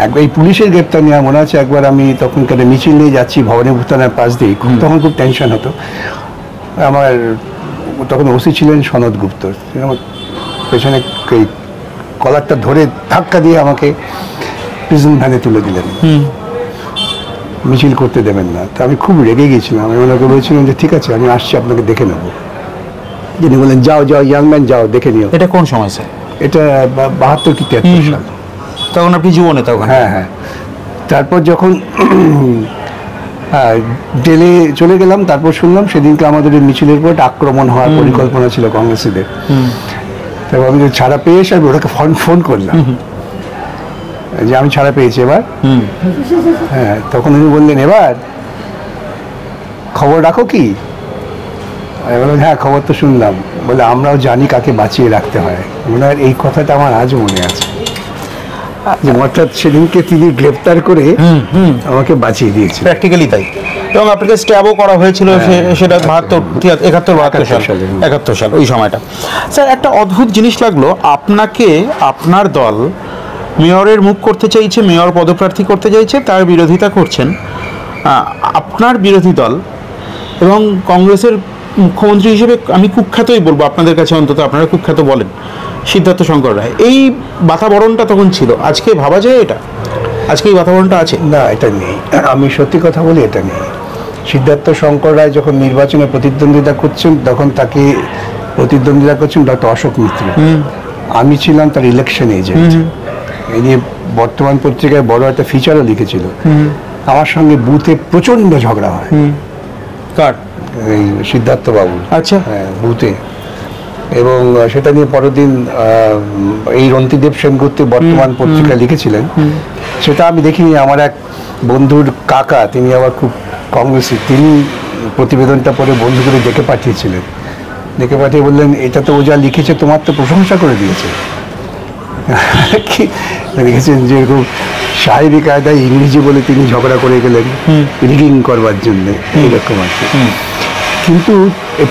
একবার এই পুলিশের গ্রেপ্তার নেওয়া মনে আছে, একবার আমি তখনকার মিছিল নিয়ে যাচ্ছি ভবানীপুর থানার পাশ দিয়ে, তখন খুব টেনশন হতো। আমার তখন ওসি ছিলেন সনদ গুপ্ত, আমার পেছনে এই কলারটা ধরে ধাক্কা দিয়ে আমাকে প্রিজন ভ্যানে তুলে দিলেন, মিছিল করতে দেবেন না। তো আমি খুব রেগে গেছিলাম, আমি ওনাকে বলেছিলাম যে ঠিক আছে আমি আসছি, আপনাকে দেখে নেবো। যিনি বললেন যাও যাও ইয়াং ম্যান যাও, দেখে নিও। এটা কোন সময় স্যার? এটা 72 কি 73 সাল। তখন আপনি যুবনে তখন? হ্যাঁ হ্যাঁ। তারপর যখন ডেলে চলে গেলাম, তারপর শুনলাম সেদিনকে আমাদের মিছিলের পর আক্রমণ হওয়ার পরিকল্পনা ছিল কংগ্রেসীদের। তারপর আমি ছাড়া পেয়ে এসে আমি ওটাকে ফোন করলাম যে আমি ছাড়া পেয়েছি এবার। হ্যাঁ, তখন উনি বললেন এবার খবর রাখো কি? আমি বললাম হ্যাঁ খবর তো শুনলাম। বলে আমরাও জানি কাকে বাঁচিয়ে রাখতে হয়। ওনার এই কথাটা আমার আজও মনে আছে, যে অর্থাৎ সেদিনকে তিনি গ্রেপ্তার করে আমাকে বাঁচিয়ে দিয়েছে। প্র্যাকটিক্যালি তাই। এবং আপনাকে স্ট্যাবও করা হয়েছিল সেটা 71 সাল ওই সময়টা। স্যার একটা অদ্ভুত জিনিস লাগলো, আপনাকে আপনার দল মেয়রের মুখ করতে চাইছে, মেয়র পদপ্রার্থী করতে চাইছে, তার বিরোধিতা করছেন আপনার বিরোধী দল এবং কংগ্রেসের মুখ্যমন্ত্রী হিসেবে আমি কুখ্যাতই বলবো আপনাদের কাছে, অন্তত আপনারা কুখ্যাত বলেন, সিদ্ধার্থ শঙ্কর রায়। এই বাতাবরণটা তখন ছিল, আজকে ভাবা যায় এটা? আজকে এই বাতাবরণটা আছে? না, এটা নেই। আমি সত্যি কথা বলি, এটা নেই। সিদ্ধার্থ শঙ্কর রায় যখন নির্বাচনে প্রতিদ্বন্দ্বিতা করছেন, তখন তাকে প্রতিদ্বন্দ্বিতা করছেন ডক্টর অশোক মিত্র। আমি ছিলাম তার ইলেকশন এজেন্ট। এই নিয়ে বর্তমান পত্রিকায় বড় একটা ফিচারও লিখেছিল। আমার সঙ্গে বুথে প্রচন্ড ঝগড়া হয়। কার? এই সিদ্ধার্থ বাবু। আচ্ছা। হ্যাঁ, বুথে। এবং সেটা নিয়ে পরের দিন এই রন্তিদেব সেনগুপ্ত বর্তমান পত্রিকা লিখেছিলেন। সেটা আমি দেখিনি। আমার এক বন্ধুর কাকা, তিনি আবার খুব কংগ্রেসী, তিনি প্রতিবেদনটা পরে বন্ধু করে ডেকে পাঠিয়েছিলেন। ডেকে পাঠিয়ে বললেন এটা তো ও যা লিখেছে তোমার তো প্রশংসা করে দিয়েছে। লিখেছেন যে এরকম শারীরিক কায়দায় ইংরেজি বলে তিনি ঝগড়া করে গেলেন রিগিং করবার জন্য, এইরকম আর কি। কিন্তু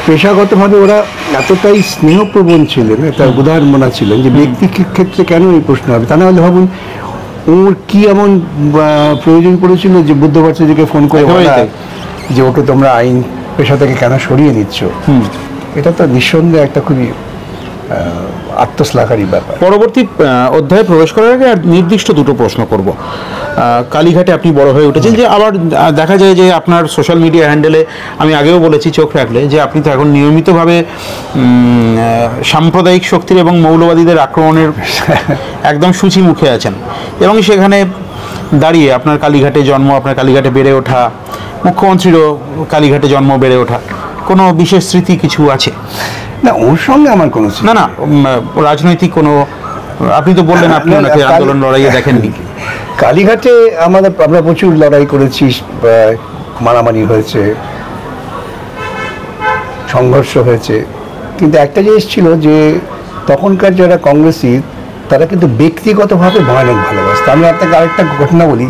পেশাগতভাবে ওরা এতটাই স্নেহপ্রবণ ছিলেন, একটা উদাহরণমনা ছিলেন, যে ব্যক্তি ক্ষেত্রে কেন এই প্রশ্ন হবে। তা না হলে ভাবুন ওর কি এমন প্রয়োজন পড়েছিল যে বুদ্ধ ভট্টাচার্যকে ফোন করে বলা যে ওকে তোমরা আইন পেশা থেকে কেন সরিয়ে নিচ্ছ। এটা তো নিঃসন্দেহে একটা খুবই আত্মশ্লাঘারী ব্যাপার। পরবর্তী অধ্যায়ে প্রবেশ করার আগে আর নির্দিষ্ট দুটো প্রশ্ন করব। কালীঘাটে আপনি বড় হয়ে উঠেছেন, যে আবার দেখা যায় যে আপনার সোশ্যাল মিডিয়া হ্যান্ডেলে, আমি আগেও বলেছি চোখ রাখলে, যে আপনি তো এখন নিয়মিতভাবে সাম্প্রদায়িক শক্তির এবং মৌলবাদীদের আক্রমণের একদম সূচি মুখে আছেন। এবং সেখানে দাঁড়িয়ে আপনার কালীঘাটে জন্ম, আপনার কালীঘাটে বেড়ে ওঠা, মুখ্যমন্ত্রীরও কালীঘাটে জন্ম, বেড়ে ওঠা, কোনো বিশেষ স্মৃতি কিছু আছে? না, ওর সঙ্গে আমার কোনো না না রাজনৈতিক কোনো, আপনি তো বললেন আপনি ওনাকে আন্দোলন লড়াইয়ে দেখেননি। কালীঘাটে আমরা প্রচুর লড়াই করেছি, মারামারি হয়েছে, সংঘর্ষ হয়েছে। কিন্তু একটা জিনিস ছিল যে তখনকার যারা কংগ্রেসী, তারা কিন্তু ব্যক্তিগতভাবে ভয়ানক ভালোবাসত। আমি আপনাকে আরেকটা ঘটনা বলি।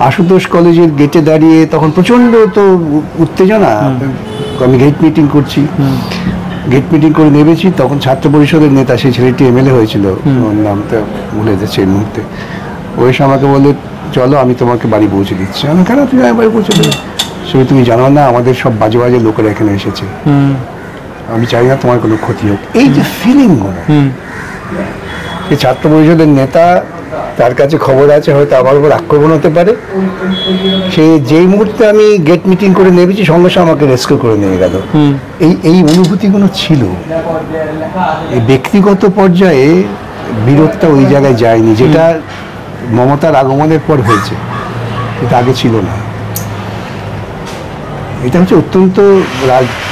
আশুতোষ কলেজের গেটে দাঁড়িয়ে তখন প্রচণ্ড তো উত্তেজনা, আমি গেট মিটিং করছি, গেট মিটিং করে নেমেছি, তখন ছাত্র পরিষদের নেতা, সেই ছেলেটি এমএলএ হয়েছিল, ওর নামটা ভুলে যাচ্ছে এই মুহূর্তে, ও এসে আমাকে বলে চলো আমি তোমাকে বাড়ি পৌঁছে দিচ্ছি। আমি কেন তুমি আমার বাড়ি পৌঁছে দেবে? সে তুমি জানো না আমাদের সব বাজে বাজে লোকেরা এখানে এসেছে, আমি চাই না তোমার কোনো ক্ষতি হোক। এই যে ফিলিংগুলো, এই ছাত্র পরিষদের নেতা, তার কাছে খবর আছে হয়তো আমার উপর আক্রমণ হতে পারে, সে যেই মুহূর্তে আমি গেট মিটিং করে নেমেছি সঙ্গে সঙ্গে আমাকে রেস্কিউ করে নিয়ে গেল। এই অনুভূতিগুলো ছিল। এই ব্যক্তিগত পর্যায়ে বিরোধটা ওই জায়গায় যায়নি, যেটা মমতার আগমনের পর হয়েছে, এটা আগে ছিল না। এটা হচ্ছে অত্যন্ত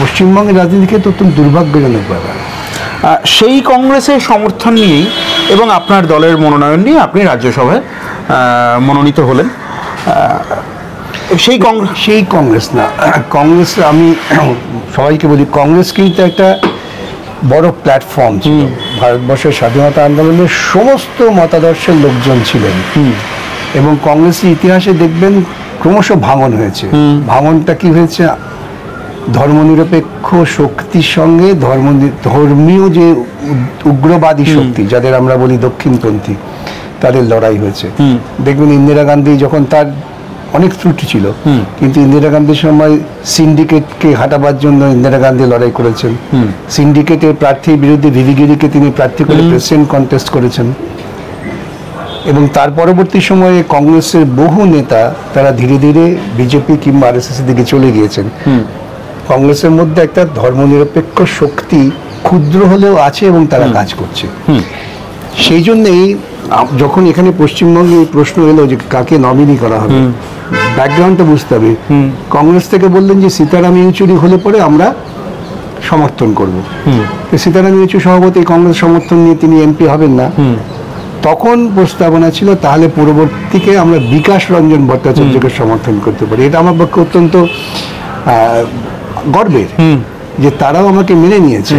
পশ্চিমবঙ্গের রাজনীতির ক্ষেত্রে অত্যন্ত দুর্ভাগ্যজনক ব্যাপার। সেই কংগ্রেসের সমর্থন নিয়েই এবং আপনার দলের মনোনয়ন নিয়ে আপনি রাজ্যসভায় মনোনীত হলেন। সেই কংগ্রেস না, কংগ্রেস, আমি সবাইকে বলি কংগ্রেস কিন্তু একটা বড় প্ল্যাটফর্ম ছিল। ভারতবর্ষের স্বাধীনতা আন্দোলনের সমস্ত মতাদর্শের লোকজন ছিলেন, এবং কংগ্রেসের ইতিহাসে দেখবেন ক্রমশ ভাঙন হয়েছে। ভাঙনটা কি হয়েছে? ধর্মনিরপেক্ষ শক্তির সঙ্গে ধর্মীয় যে উগ্রবাদী শক্তি, যাদের আমরা বলি দক্ষিণপন্থী, তাদের লড়াই হয়েছে। দেখবেন ইন্দিরা গান্ধী যখন, তার অনেক ত্রুটি ছিল, কিন্তু ইন্দিরা গান্ধীর সময় সিন্ডিকেটকে হাঁটাবার জন্য ইন্দিরা গান্ধী লড়াই করেছেন। সিন্ডিকেটের প্রার্থীর বিরুদ্ধে ভিভি গিরিকে তিনি প্রার্থী করে প্রেসিডেন্ট কন্টেস্ট করেছেন। এবং তার পরবর্তী সময়ে কংগ্রেসের বহু নেতা তারা ধীরে ধীরে বিজেপি কিংবা আরএসএস এর দিকে চলে গিয়েছেন। কংগ্রেসের মধ্যে একটা ধর্মনিরপেক্ষ শক্তি ক্ষুদ্র হলেও আছে এবং তারা কাজ করছে। সেই জন্যেই যখন এখানে পশ্চিমবঙ্গে এই প্রশ্ন এলো যে কাকে নমিনি করা হবে, ব্যাকগ্রাউন্ডটা বুঝতে হবে। কংগ্রেস থেকে বললেন যে সীতারাম ইয়েচুরি হলে পরে আমরা সমর্থন করব। সীতারাম ইয়েচুরি সভাপতি, কংগ্রেস সমর্থন নিয়ে তিনি এমপি হবেন না। তখন প্রস্তাবনা ছিল তাহলে পূর্ববর্তীকে আমরা বিকাশ রঞ্জন ভট্টাচার্যকে সমর্থন করতে পারি। এটা আমার পক্ষে অত্যন্ত গর্বের যে তারাও আমাকে মেনে নিয়েছে।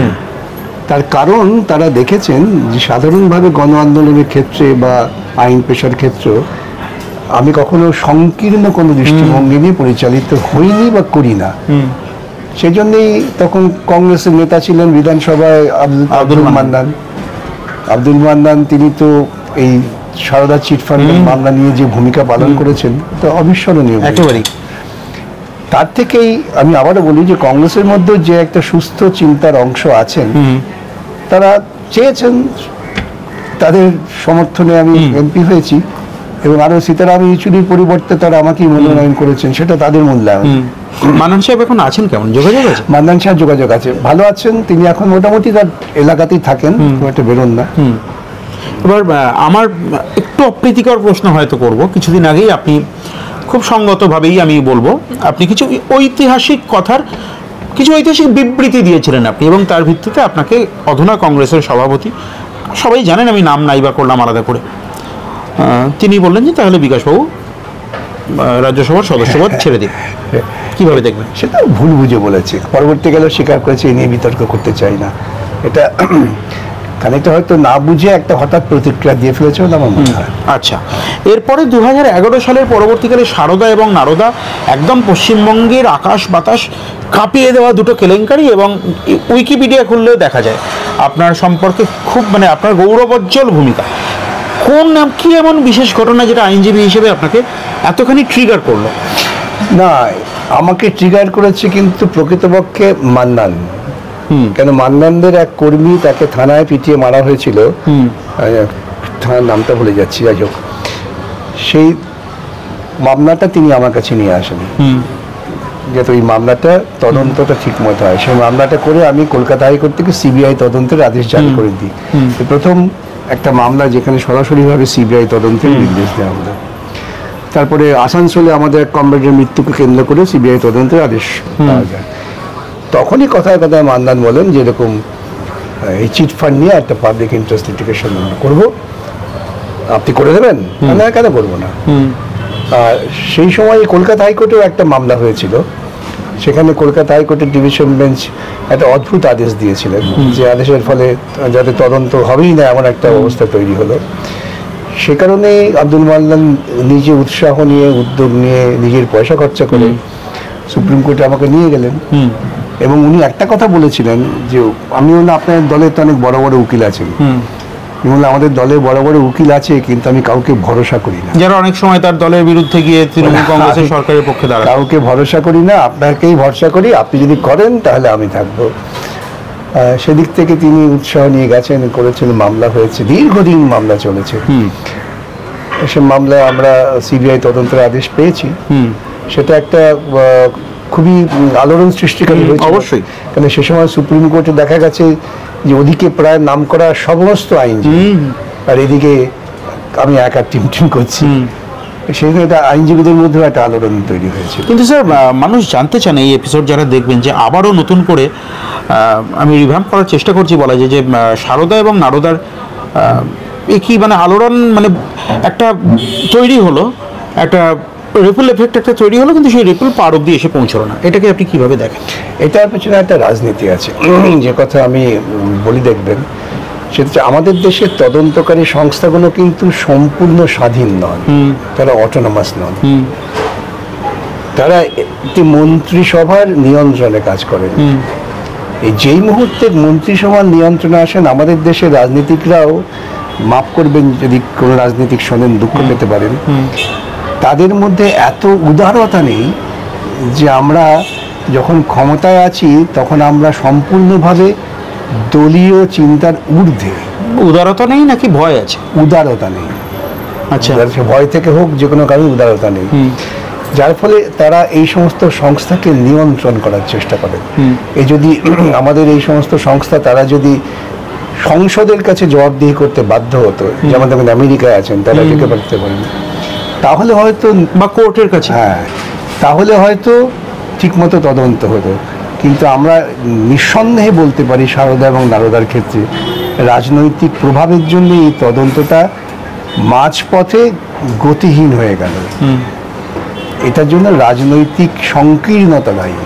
তার কারণ তারা দেখেছেন যে সাধারণভাবে গণ আন্দোলনের ক্ষেত্রে বা আইন পেশার ক্ষেত্রে আমি কখনো সংকীর্ণ কোনো দৃষ্টিভঙ্গি নিয়ে পরিচালিত হইনি বা করি না। সেই জন্যই তখন কংগ্রেসের নেতা ছিলেন বিধানসভায় আব্দুল মান্নান। তিনি তো এই সারদা চিটফান্ডের মামলা নিয়ে যে ভূমিকা পালন করেছেন তা অবিস্মরণীয় একেবারেই। তার থেকেই আমি আবারও বলি যে কংগ্রেসের মধ্যে যে একটা সুস্থ চিন্তার অংশ আছেন, তারা চেয়েছেন, তাদের সমর্থনে আমি এমপি হয়েছি এবং আরো সীতারাম ইয়েচুরির পরিবর্তে তারা আমাকেই মনোনয়ন করেছেন, সেটা তাদের মূল্যায়ন। মান্নান সাহেব এখন আছেন কেমন, যোগাযোগ আছে? মান্নান সাহেব যোগাযোগ আছে, ভালো আছেন। তিনি এখন মোটামুটি তার এলাকাতেই থাকেন, খুব একটা বেরোন না। এবার আমার একটু অপ্রীতিকর প্রশ্ন হয়তো করব। কিছুদিন আগেই আপনি খুব সঙ্গতভাবেই আমি বলবো, আপনি কিছু ঐতিহাসিক কথার কিছু ঐতিহাসিক বিবৃতি দিয়েছিলেন আপনি, এবং তার ভিত্তিতে আপনাকে অধুনা কংগ্রেসের সভাপতি, সবাই জানেন আমি নাম নাই বা করলাম আলাদা করে, তিনি বললেন যে তাহলে বিকাশবাবু রাজ্যসভার সদস্যপদ ছেড়ে দিন। কিভাবে দেখবেন? সেটা ভুল বুঝে বলেছে, পরবর্তীকালে স্বীকার করেছে এই নিয়ে বিতর্ক করতে চাই না। এটা খানিকটা হয়তো না বুঝে একটা হঠাৎ প্রতিক্রিয়া দিয়ে ফেলেছে বলে আমার মনে হয়। আচ্ছা, এরপরে 2011 সালের পরবর্তীকালে সারদা এবং নারদা একদম পশ্চিমবঙ্গের আকাশ বাতাস কাঁপিয়ে দেওয়া দুটো কেলেঙ্কারি, এবং উইকিপিডিয়া খুললেও দেখা যায় আপনার সম্পর্কে খুব আপনার গৌরবোজ্জ্বল ভূমিকা। কি এমন বিশেষ ঘটনা যেটা আইনজীবী হিসেবে আপনাকে এতখানি ট্রিগার করলো? না, আমাকে ট্রিগার করেছে কিন্তু প্রকৃতপক্ষে মান্নান। কেন, মান্নানদের এক কর্মী, তাকে থানায় পিটিয়ে মারা হয়েছিল, থানার নামটা ভুলে যাচ্ছি, যাই হোক, সেই মামলাটা তিনি আমার কাছে নিয়ে আসেন যাতে ওই মামলাটা তদন্তটা ঠিক মতো হয়। সেই মামলাটা করে আমি কলকাতা হাইকোর্ট থেকে সিবিআই তদন্তের আদেশ জারি করে দিই। প্রথম একটা মামলা যেখানে সরাসরিভাবে সিবিআই তদন্তের নির্দেশ দেওয়া হলো। তারপরে আসানসোলে আমাদের এক কমরেডের মৃত্যুকে কেন্দ্র করে সিবিআই তদন্তের আদেশ পাওয়া যায়। তখনই কথায় কথায় মান্নান বলেন যে এরকম এই চিট ফান্ড নিয়ে একটা পাবলিক ইন্টারেস্ট লিটিগেশন করবো, আপনি করে দেবেন? না, কেন করবো না। আর সেই সময় কলকাতা হাইকোর্টেও একটা মামলা হয়েছিল, সেখানে কলকাতা হাইকোর্টের ডিভিশন বেঞ্চ একটা অদ্ভুত আদেশ দিয়েছিলেন, যে আদেশের ফলে যাতে তদন্ত হবেই না এমন একটা অবস্থা তৈরি হলো। সে কারণে আব্দুল মান্নান নিজে উৎসাহ নিয়ে, উদ্যোগ নিয়ে, নিজের পয়সা খরচা করে সুপ্রিম কোর্টে আমাকে নিয়ে গেলেন, এবং উনি একটা কথা বলেছিলেন যে আমি বললাম আপনার দলে তো অনেক বড় বড় উকিল আছেন, আমাদের দলে বড় বড় উকিল আছে, কিন্তু আমি কাউকে ভরসা করি না, যারা অনেক সময় তার দলের বিরুদ্ধে গিয়ে তৃণমূল কংগ্রেসের সরকারের পক্ষে দাঁড়ায়, কাউকে ভরসা করি না, আপনাকেই ভরসা করি, আপনি যদি করেন তাহলে আমি থাকবো। সেদিক থেকে তিনি উৎসাহ নিয়ে গেছেন, করেছেন, মামলা হয়েছে, দীর্ঘদিন মামলা চলেছে। সে মামলায় আমরা সিবিআই তদন্তের আদেশ পেয়েছি। সেটা একটা খুবই আলোড়ন সৃষ্টিকারী হয়েছে অবশ্যই, কারণ সে সময় সুপ্রিম কোর্টে দেখা গেছে যে ওদিকে প্রায় নাম করা সমস্ত আইনজীবী, আর এদিকে আমি একা টিম করছি। সেই জন্য এটা আইনজীবীদের মধ্যেও একটা আলোড়ন তৈরি হয়েছে। কিন্তু স্যার, মানুষ জানতে চান এই এপিসোড যারা দেখবেন, যে আবারও নতুন করে আমি রিভ্যাম্প করার চেষ্টা করছি, বলা যায় যে সারদা এবং নারদার কি আলোড়ন একটা তৈরি হলো, একটা রিপল এফেক্ট একটা তৈরি হলো, কিন্তু সেই রিপল পার অব্দি এসে পৌঁছলো না। এটাকে আপনি কিভাবে দেখেন? এটার পেছনে একটা রাজনীতি আছে, যে কথা আমি বলি, দেখবেন সেটা হচ্ছে আমাদের দেশের তদন্তকারী সংস্থাগুলো কিন্তু সম্পূর্ণ স্বাধীন নন, তারা অটোনমাস নন। তারা একটি মন্ত্রিসভার নিয়ন্ত্রণে কাজ করেন। এই যেই মুহূর্তে মন্ত্রিসভার নিয়ন্ত্রণে আসেন, আমাদের দেশের রাজনীতিকরাও, মাফ করবেন যদি কোনো রাজনীতিক শোনেন, দুঃখ পেতে পারেন, তাদের মধ্যে এত উদারতা নেই যে আমরা যখন ক্ষমতায় আছি তখন আমরা সম্পূর্ণভাবে দলীয় চিন্তার ঊর্ধ্বে। উদারতা নেই নাকি ভয় আছে? উদারতা নেই। আচ্ছা, ভয় থেকে হোক, যে কোনো কারণে উদারতা নেই, যার ফলে তারা এই সমস্ত সংস্থাকে নিয়ন্ত্রণ করার চেষ্টা করে। এই যদি আমাদের এই সমস্ত সংস্থা তারা যদি সংসদের কাছে জবাবদিহি করতে বাধ্য হতো, যেমন দেখুন আমেরিকায় আছেন, তারা টিকে পারতে পারেন, তাহলে হয়তো, বা কোর্টের কাছে, হ্যাঁ, তাহলে হয়তো ঠিকমতো তদন্ত হতো। কিন্তু আমরা নিঃসন্দেহে বলতে পারি সারদা এবং নারদার ক্ষেত্রে রাজনৈতিক প্রভাবের জন্য এই তদন্তটা মাঝপথে গতিহীন হয়ে গেল। এটার জন্য রাজনৈতিক সংকীর্ণতা দায়ী,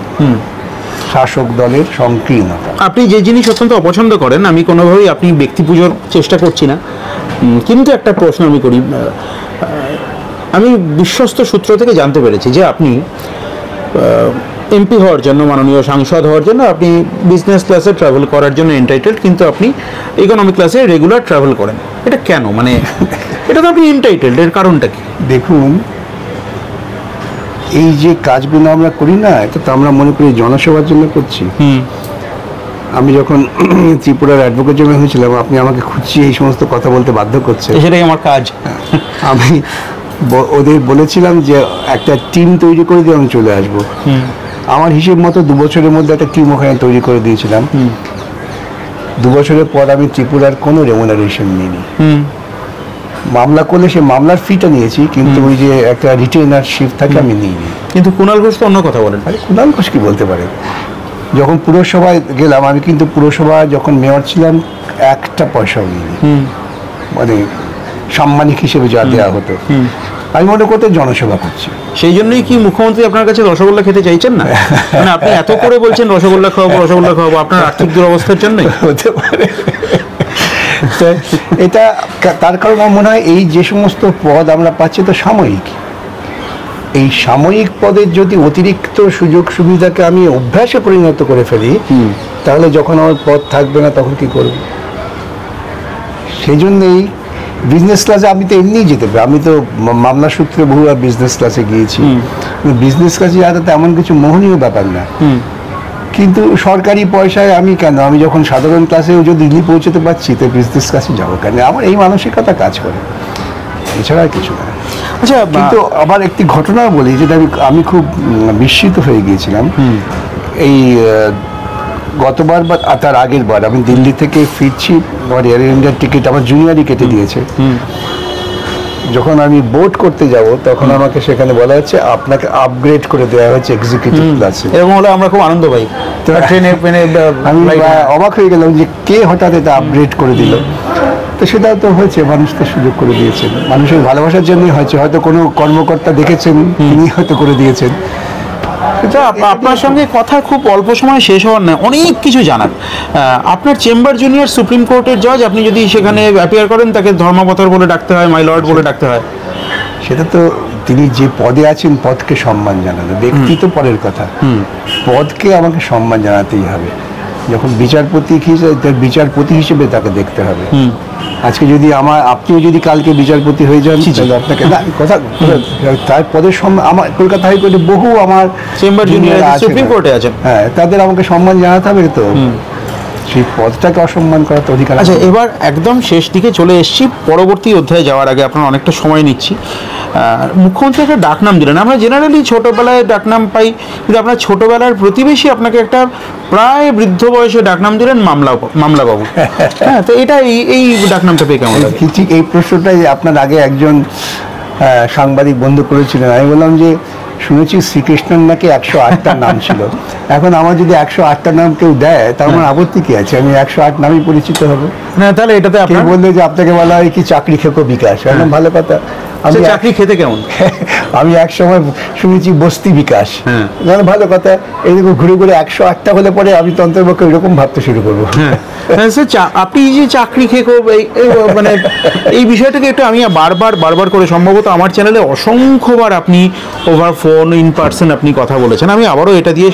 শাসক দলের সংকীর্ণতা। আপনি যে জিনিস অত্যন্ত অপছন্দ করেন, আমি কোনোভাবেই আপনি ব্যক্তি পুজোর চেষ্টা করছি না, কিন্তু একটা প্রশ্ন আমি করি। আমি বিশ্বস্ত সূত্র থেকে জানতে পেরেছি যে আপনি এমপি হওয়ার জন্য, মাননীয় সাংসদ হওয়ার জন্য আপনি বিজনেস ক্লাসে ট্রাভেল করার জন্য এন্টাইটেলড, কিন্তু আপনি ইকোনমিক ক্লাসে রেগুলার ট্রাভেল করেন। এটা কেন? মানে এটা তো আপনি এন্টাইটেলড, এর কারণটা কি? দেখুন, এই যে কাজগুলো আমরা করি না, এটা তো আমরা মনে করি জনসেবার জন্য করছি। আমি যখন ত্রিপুরার অ্যাডভোকেট জমে হয়েছিলাম, আপনি আমাকে খুঁজছিয়ে এই সমস্ত কথা বলতে বাধ্য করছে। সেটাই আমার কাজ। আমি ওদের বলেছিলাম যে একটা টিম তৈরি করে দিয়ে আমি চলে আসবো। আমার হিসেব মতো 2 বছরের মধ্যে একটা টিম ওখানে তৈরি করে দিয়েছিলাম। 2 বছরের পর আমি ত্রিপুরার কোনো রেমুনারেশন নিইনি। মামলা করলে সে মামলার ফিটা নিয়েছি, কিন্তু ওই যে একটা রিটেনারশিপ থাকে আমি নিইনি। কিন্তু কুণাল ঘোষ তো অন্য কথা বলেন। আরে কুণাল ঘোষ কি বলতে পারে? যখন পুরসভায় গেলাম, আমি কিন্তু পুরসভায় যখন মেয়র ছিলাম একটা পয়সাও নিইনি, মানে সাম্মানিক হিসেবে যা দেওয়া হতো। আমি মনে করতে জনসেবা করছি। সেই জন্যই কি মুখ্যমন্ত্রী আপনার কাছে রসগোল্লা খেতে চাইছেন না? মানে আপনি এত করে বলছেন রসগোল্লা খাওয়াবো, রসগোল্লা খাওয়াবো, আপনার আর্থিক দুরবস্থার জন্যই হতে পারে। এটা তার কারণ আমার মনে হয় এই যে সমস্ত পদ আমরা পাচ্ছি তো সাময়িক। এই সাময়িক পদের যদি অতিরিক্ত সুযোগ সুবিধাকে আমি অভ্যাসে পরিণত করে ফেলি, তাহলে যখন আমার পদ থাকবে না তখন কি করব? সেই জন্যেই বিজনেস ক্লাসে আমি তো এমনিই যেতে পারি। আমি তো মামলা সূত্রে বহুবার বিজনেস ক্লাসে গিয়েছি। বিজনেস ক্লাসে যাতে তেমন কিছু মোহনীয় ব্যাপার না, কিন্তু সরকারি পয়সায় আমি কেন, আমি যখন সাধারণ ক্লাসেও যদি দিল্লি পৌঁছতে পারছি তো বিজনেস ক্লাসে যাবো কেন? আমার এই মানসিকতা কাজ করে, এছাড়া কিছু না। আচ্ছা, কিন্তু আবার একটি ঘটনা বলি, যেটা আমি খুব বিস্মিত হয়ে গিয়েছিলাম। এই গতবার বা তার আগের বার আমি দিল্লি থেকে ফিরছি, আমার এয়ার ইন্ডিয়ার টিকিট আমার জুনিয়রই কেটে দিয়েছে। যখন আমি বোর্ড করতে যাব তখন আমাকে সেখানে বলা হচ্ছে আপনাকে আপগ্রেড করে দেওয়া হয়েছে এক্সিকিউটিভ ক্লাসে। এবং হলে আমরা খুব আনন্দ পাই ট্রেনে প্লেনে। আমি অবাক হয়ে গেলাম যে কে হঠাৎ এটা আপগ্রেড করে দিল। তো সেটা তো হয়েছে, মানুষকে সুযোগ করে দিয়েছেন, মানুষের ভালোবাসার জন্যই হয়েছে। হয়তো কোনো কর্মকর্তা দেখেছেন, তিনি হয়তো করে দিয়েছেন। আপনার সঙ্গে কথা খুব অল্প সময় শেষ হওয়ার না, অনেক কিছু জানার। আপনার চেম্বার জুনিয়র সুপ্রিম কোর্টের জজ, আপনি যদি সেখানে অ্যাপিয়ার করেন তাকে ধর্মাবতার বলে ডাকতে হয়, মাই লর্ড বলে ডাকতে হয়। সেটা তো তিনি যে পদে আছেন পদকে সম্মান জানানো, ব্যক্তি তো পরের কথা, পদকে আমাকে সম্মান জানাতেই হবে। যখন বিচারপতি হিসেবে তাকে দেখতে হবে। আজকে যদি আপনিও যদি কালকে বিচারপতি হয়ে যান, আপনাকে না কথা তার পদের সম্মান, আমার কলকাতা হাইকোর্টে বহু আমার চেম্বার জুনিয়র সুপ্রিম কোর্টে আছেন, হ্যাঁ, তাদের আমাকে সম্মান জানাতে হবে। তো সেই পদটাকে অসম্মান করার তো অধিকার। আচ্ছা, এবার একদম শেষ দিকে চলে এসেছি, পরবর্তী অধ্যায়ে যাওয়ার আগে আপনার অনেকটা সময় নিচ্ছি। মুখ্যমন্ত্রী একটা ডাকনাম দিলেন, আমরা জেনারেলি ছোটোবেলায় ডাকনাম পাই, কিন্তু আপনার ছোটোবেলার প্রতিবেশী আপনাকে একটা প্রায় বৃদ্ধ বয়সে ডাকনাম দিলেন মামলাবাবু। হ্যাঁ, তো এটা এই ডাকনামটা পেয়ে কেমন লাগে? ঠিক এই প্রশ্নটাই আপনার আগে একজন সাংবাদিক বন্ধু করেছিলেন। আমি বললাম যে শুনেছি শ্রীকৃষ্ণের নাকি 108টা নাম ছিল, এখন আমার যদি 108টা নাম কেউ দেয় তার আমার আপত্তি কি আছে? আমি 108 নামই পরিচিত হবো না। তাহলে এটাতে আপনি বললে যে আপনাকে বলা হয় কি চাকরি খেকো বিকাশ, একদম ভালো কথা। আমি চাকরি খেতে কেমন? আমি এক সময় শুনেছি বস্তি বিকাশ, ভালো কথা। এইরকম ঘুরে ঘুরে 108টা হলে পরে আমি তন্ত্রের পক্ষে এরকম ভাবতে শুরু করবো। স্যার আপনি এই যে চাকরি খেয়ে মানে এই বিষয়টাকে একটু আমি বারবার করে, সম্ভবত আমার চ্যানেলে অসংখ্যবার আপনি ওভার ফোন ইন পার্সন আপনি কথা বলেছেন, আমি আবারও এটা দিয়ে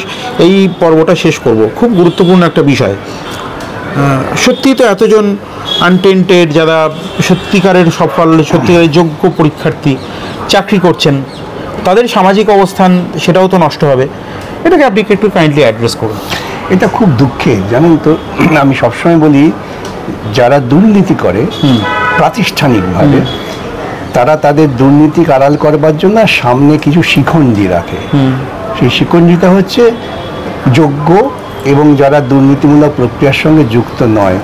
এই পর্বটা শেষ করব। খুব গুরুত্বপূর্ণ একটা বিষয়। সত্যি তো এতজন আনটেন্টেড যারা সত্যিকারের সফল, সত্যিকারের যোগ্য পরীক্ষার্থী চাকরি করছেন, তাদের সামাজিক অবস্থান সেটাও তো নষ্ট হবে। এটাকে আপনি একটু কাইন্ডলি অ্যাড্রেস করুন। এটা খুব দুঃখের, জানেন তো। আমি সবসময় বলি, যারা দুর্নীতি করে প্রাতিষ্ঠানিকভাবে, তারা তাদের দুর্নীতি আড়াল করবার জন্য সামনে কিছু শিখণ্ডী রাখে। সেই শিখণ্ডীটা হচ্ছে যোগ্য এবং যারা দুর্নীতিমূলক প্রক্রিয়ার সঙ্গে যুক্ত নয়।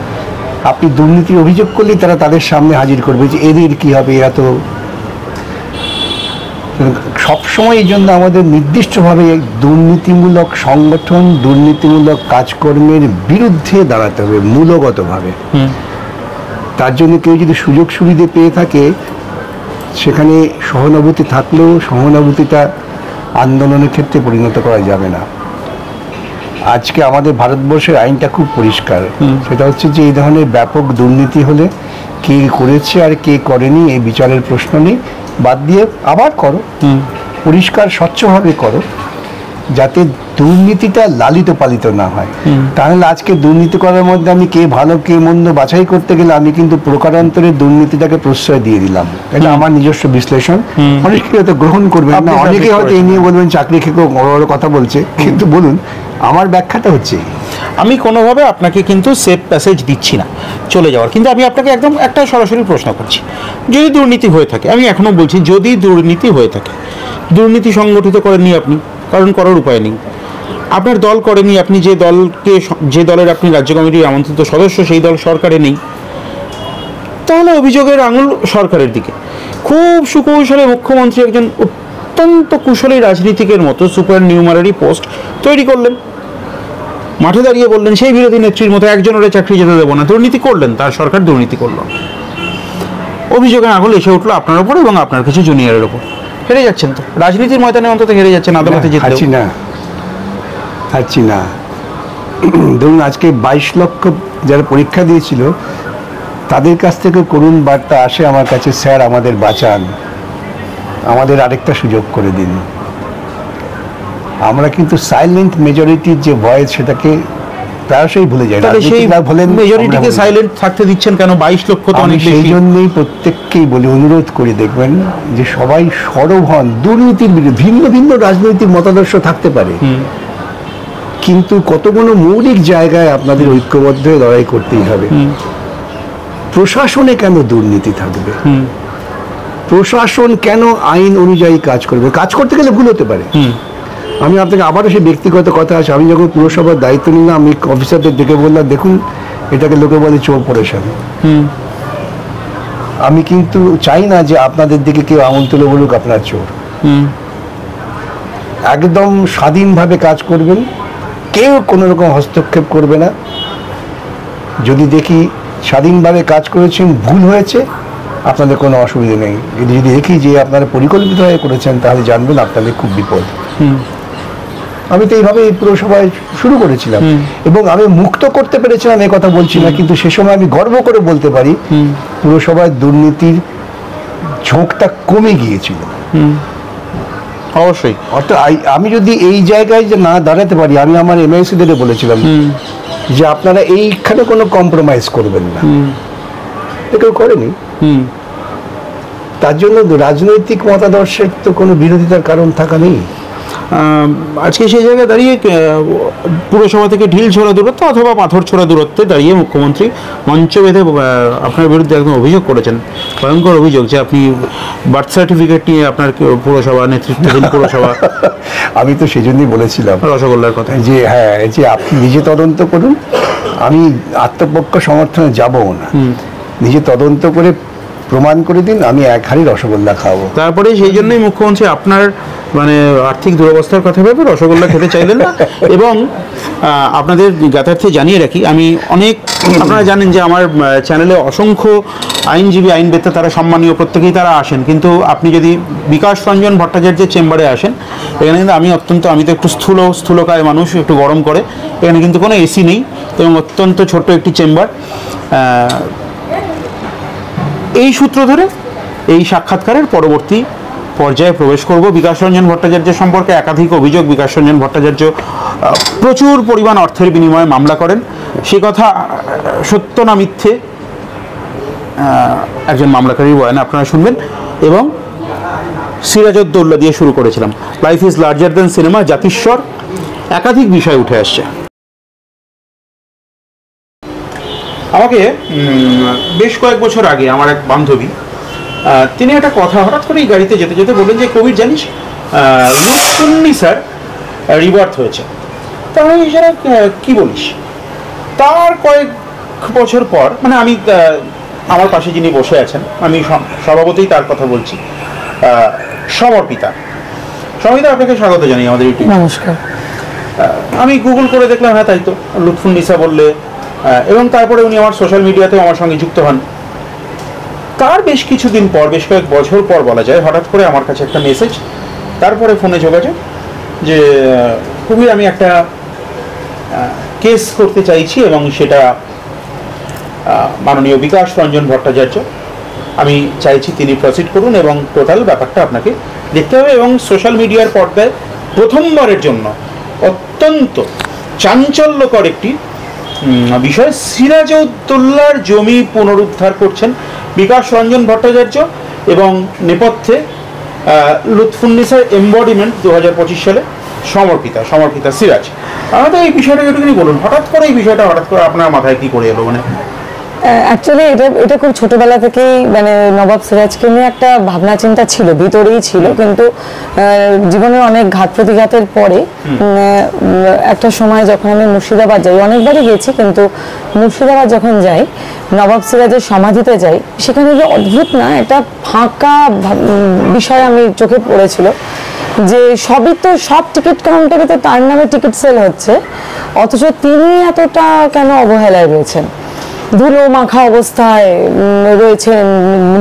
আপনি দুর্নীতির অভিযোগ করলে তারা তাদের সামনে হাজির করবে যে এদের কি হবে, এরা তো। সবসময় এই জন্য আমাদের নির্দিষ্টভাবে দুর্নীতিমূলক সংগঠন, দুর্নীতিমূলক কাজকর্মের বিরুদ্ধে দাঁড়াতে হবে মূলগতভাবে। তার জন্য কেউ যদি সুযোগ সুবিধে পেয়ে থাকে, সেখানে সহানুভূতি থাকলেও সহানুভূতিটা আন্দোলনের ক্ষেত্রে পরিণত করা যাবে না। আজকে আমাদের ভারতবর্ষের আইনটা খুব পরিষ্কার। সেটা হচ্ছে যে এই ধরনের ব্যাপক দুর্নীতি হলে কে করেছে আর কে করেনি এই বিচারের প্রশ্ন নেই, বাদ দিয়ে আবার করো, পরিষ্কার স্বচ্ছভাবে করো, যাতে দুর্নীতিটা লালিত পালিত না হয়। তাহলে আজকে দুর্নীতি করার মধ্যে আমি কে ভালো কে মন্দ বাছাই করতে গেলে আমি কিন্তু প্রকারান্তরে দুর্নীতিটাকে প্রশ্রয় দিয়ে দিলাম। এটা আমার নিজস্ব বিশ্লেষণ। অনেকে হয়তো গ্রহণ করবেন না, অনেকে হয়তো এই নিয়ে বলবেন চাকরি খেয়ে বড় বড় কথা বলছে, কিন্তু বলুন আমার ব্যাখ্যাটা হচ্ছে, আমি কোনোভাবে আপনাকে কিন্তু সেফ প্যাসেজ দিচ্ছি না চলে যাওয়ার, কিন্তু আমি আপনাকে একদম একটা সরাসরি প্রশ্ন করছি। যদি দুর্নীতি হয়ে থাকে, আমি এখনও বলছি যদি দুর্নীতি হয়ে থাকে, দুর্নীতি সংগঠিত করেননি আপনি, কারণ করার উপায় নেই, আপনার দল করেনি, আপনি যে দলের আপনি রাজ্য কমিটির আমন্ত্রিত সদস্য, সেই দল সরকারে নেই, তাহলে অভিযোগের আঙুল সরকারের দিকে। খুব সুকৌশলে মুখ্যমন্ত্রী একজন অত্যন্ত কুশলী রাজনীতিকের মতো সুপার নিউমারারি পোস্ট তৈরি করলেন, মাঠে দাঁড়িয়ে বললেন সেই বিরোধী নেত্রীর মতো একজনের চাকরি যেতে দেবো না। দুর্নীতি করলেন, তার সরকার দুর্নীতি করল, অভিযোগের আঙুল এসে উঠলো আপনার ওপর এবং আপনার কিছু জুনিয়রের ওপর। হেরে যাচ্ছেন তো, রাজনীতির ময়দানে অন্তত হেরে যাচ্ছেন, আদালতে যেতে হারছি না। ধরুন আজকে 22 লক্ষ যারা পরীক্ষা দিয়েছিল, তাদের কাছ থেকে করুণ বার্তা আসে আমার কাছে, স্যার আমাদের বাঁচান, আমাদের আরেকটা সুযোগ করে দিন। আমরা কিন্তু সাইলেন্ট মেজরিটির যে ভয়েস, সেটাকে প্রায়শই ভুলে যাই। মেজরিটিকে সাইলেন্ট থাকতে দিচ্ছেন কেন? 22 লক্ষ তো অনেক বেশি। সেই জন্যই প্রত্যেককেই বলি, অনুরোধ করি, দেখবেন যে সবাই সরব হন। দুর্নীতির বিরুদ্ধে ভিন্ন ভিন্ন রাজনৈতিক মতাদর্শ থাকতে পারে, কিন্তু কতগুলো মৌলিক জায়গায় আপনাদের ঐক্যবদ্ধ হয়ে লড়াই করতেই হবে। প্রশাসনে কেন দুর্নীতি থাকবে? প্রশাসন কেন আইন অনুযায়ী কাজ করবে? কাজ করতে গেলে ভুল হতে পারে। আমি আপনাকে আবারও সেই ব্যক্তিগত কথা আছে, আমি যখন পুরসভার দায়িত্ব নিলাম, আমি অফিসারদের ডেকে বললাম, দেখুন এটাকে লোকে বলে চোর পরেশান। আমি কিন্তু চাই না যে আপনাদের দিকে কেউ আঙুল তুলে বলুক আপনার চোর। একদম স্বাধীনভাবে কাজ করবেন, কেউ কোনো রকম হস্তক্ষেপ করবে না। যদি দেখি স্বাধীনভাবে কাজ করেছেন, ভুল হয়েছে, আপনাদের কোনো অসুবিধা নেই। যদি দেখি যে আপনারা পরিকল্পিতভাবে করেছেন, তাহলে জানবেন আপনাদের খুব বিপদ। আমি তো এইভাবে এই পুরসভায় শুরু করেছিলাম এবং আমি মুক্ত করতে পেরেছিলাম, এ কথা বলছি না, কিন্তু সে সময় আমি গর্ব করে বলতে পারি পুরসভায় দুর্নীতির ঝোঁকটা কমে গিয়েছিল। অবশ্যই। অর্থাৎ আমি যদি এই জায়গায় যে না দাঁড়াতে পারি, আমি আমার এমএলসিদের বলেছিলাম যে আপনারা এইখানে কোনো কম্প্রোমাইজ করবেন না, কেউ করেনি। তার জন্য রাজনৈতিক মতাদর্শের তো কোনো বিরোধিতার কারণ থাকা নেই। আজকে সেই জায়গায় দাঁড়িয়ে পুরসভা থেকে ঢিল ছোড়া দূরত্ব অথবা পাথর ছোড়া দূরত্বে দাঁড়িয়ে মুখ্যমন্ত্রী মঞ্চ বেঁধে আপনার বিরুদ্ধে একদম অভিযোগ করেছেন, ভয়ঙ্কর অভিযোগ, যে আপনি বার্থ সার্টিফিকেট নিয়ে আপনার পুরসভা নেতৃত্বাধীন পুরসভা। আমি তো সেই জন্যই বলেছিলাম রসগোল্লার কথা, যে হ্যাঁ, যে আপনি নিজে তদন্ত করুন, আমি আত্মপক্ষ সমর্থনে যাবও না, নিজে তদন্ত করে প্রমাণ করে দিন, আমি এক হাড়ি রসগোল্লা খাবো। তারপরে সেই জন্যই মুখ্যমন্ত্রী আপনার মানে আর্থিক দুরবস্থার কথা ভেবে রসগোল্লা খেতে চাইলেন না। এবং আপনাদের জ্ঞাতার্থে জানিয়ে রাখি, আমি আপনারা জানেন যে আমার চ্যানেলে অসংখ্য আইনজীবী আইনবেত্তা তারা সম্মানীয়, প্রত্যেকেই তারা আসেন, কিন্তু আপনি যদি বিকাশ রঞ্জন ভট্টাচার্যের চেম্বারে আসেন, এখানে কিন্তু আমি তো একটু স্থূলকায় মানুষ, একটু গরম করে, এখানে কিন্তু কোনো এসি নেই এবং অত্যন্ত ছোট্ট একটি চেম্বার। এই সূত্র ধরে এই সাক্ষাৎকারের পরবর্তী পর্যায়ে প্রবেশ করব। বিকাশ রঞ্জন ভট্টাচার্য সম্পর্কে একাধিক অভিযোগ। বিকাশ রঞ্জন ভট্টাচার্য প্রচুর পরিমাণ অর্থের বিনিময়ে মামলা করেন, সে কথা সত্য না মিথ্যে একজন মামলাকারীর বয়ানে আপনারা শুনবেন। এবং সিরাজউদ্দৌলা দিয়ে শুরু করেছিলাম, life is larger than cinema, Jatishwar, একাধিক বিষয় উঠে আসছে। আমাকে বেশ কয়েক বছর আগে আমার এক বান্ধবী, তিনি একটা কথা হঠাৎ করে এই গাড়িতে যেতে যেতে বললেন যে, কবির জানিস লুৎফুন্নিসার রিবার্থ হয়েছে। তাহলে এছাড়া কি বলিস? তার কয়েক বছর পর, মানে আমি আমার পাশে যিনি বসে আছেন, আমি স্বভাবতই তার কথা বলছি, সমর্পিতা। সমর্পিতা, আপনাকে স্বাগত জানাই আমাদের ইউটিউব। নমস্কার। আমি গুগল করে দেখলাম, হ্যাঁ তাই তো, লুৎফুন্নিসা বললে, এবং তারপরে উনি আমার সোশ্যাল মিডিয়াতেও আমার সঙ্গে যুক্ত হন। তার বেশ কিছুদিন পর, বেশ কয়েক বছর পর বলা যায়, হঠাৎ করে আমার কাছে একটা মেসেজ, তারপরে ফোনে যোগাযোগ, যে খুবই আমি একটা কেস করতে চাইছি এবং সেটা মাননীয় বিকাশ রঞ্জন ভট্টাচার্য, আমি চাইছি তিনি প্রসিড করুন এবং টোটাল ব্যাপারটা আপনাকে দেখতে হবে। এবং সোশ্যাল মিডিয়ার পর্দায় প্রথমবারের জন্য অত্যন্ত চাঞ্চল্যকর একটি বিষয়, সিরাজউদ্দৌলার জমি পুনরুদ্ধার করছেন বিকাশ রঞ্জন ভট্টাচার্য এবং নেপথ্যে লুৎফুন্নিসার এমবডিমেন্ট 2025 সালে সমর্পিতা সিরাজ। আমাদের এই বিষয়টা একটুখানি বলুন, হঠাৎ করে এই বিষয়টা হঠাৎ করে আপনার মাথায় কি করে এলো? মানে অ্যাকচুয়ালি এটা খুব ছোটবেলা থেকেই মানে নবাব সিরাজকে নিয়ে একটা ভাবনা চিন্তা ছিল, ভিতরেই ছিল, কিন্তু জীবনের অনেক ঘাত প্রতিঘাতের পরে একটা সময় যখন আমি মুর্শিদাবাদ যাই, অনেকবারই গেছি, কিন্তু মুর্শিদাবাদ যখন যাই, নবাব সিরাজের সমাধিতে যাই, সেখানে যে অদ্ভুত না একটা ফাঁকা বিষয় আমি চোখে পড়েছিল, যে সবই তো, সব টিকিট কাউন্টারে তো তার নামে টিকিট সেল হচ্ছে, অথচ তিনি এতটা কেন অবহেলায় রয়েছেন, ধুলো মাখা অবস্থায় রয়েছেন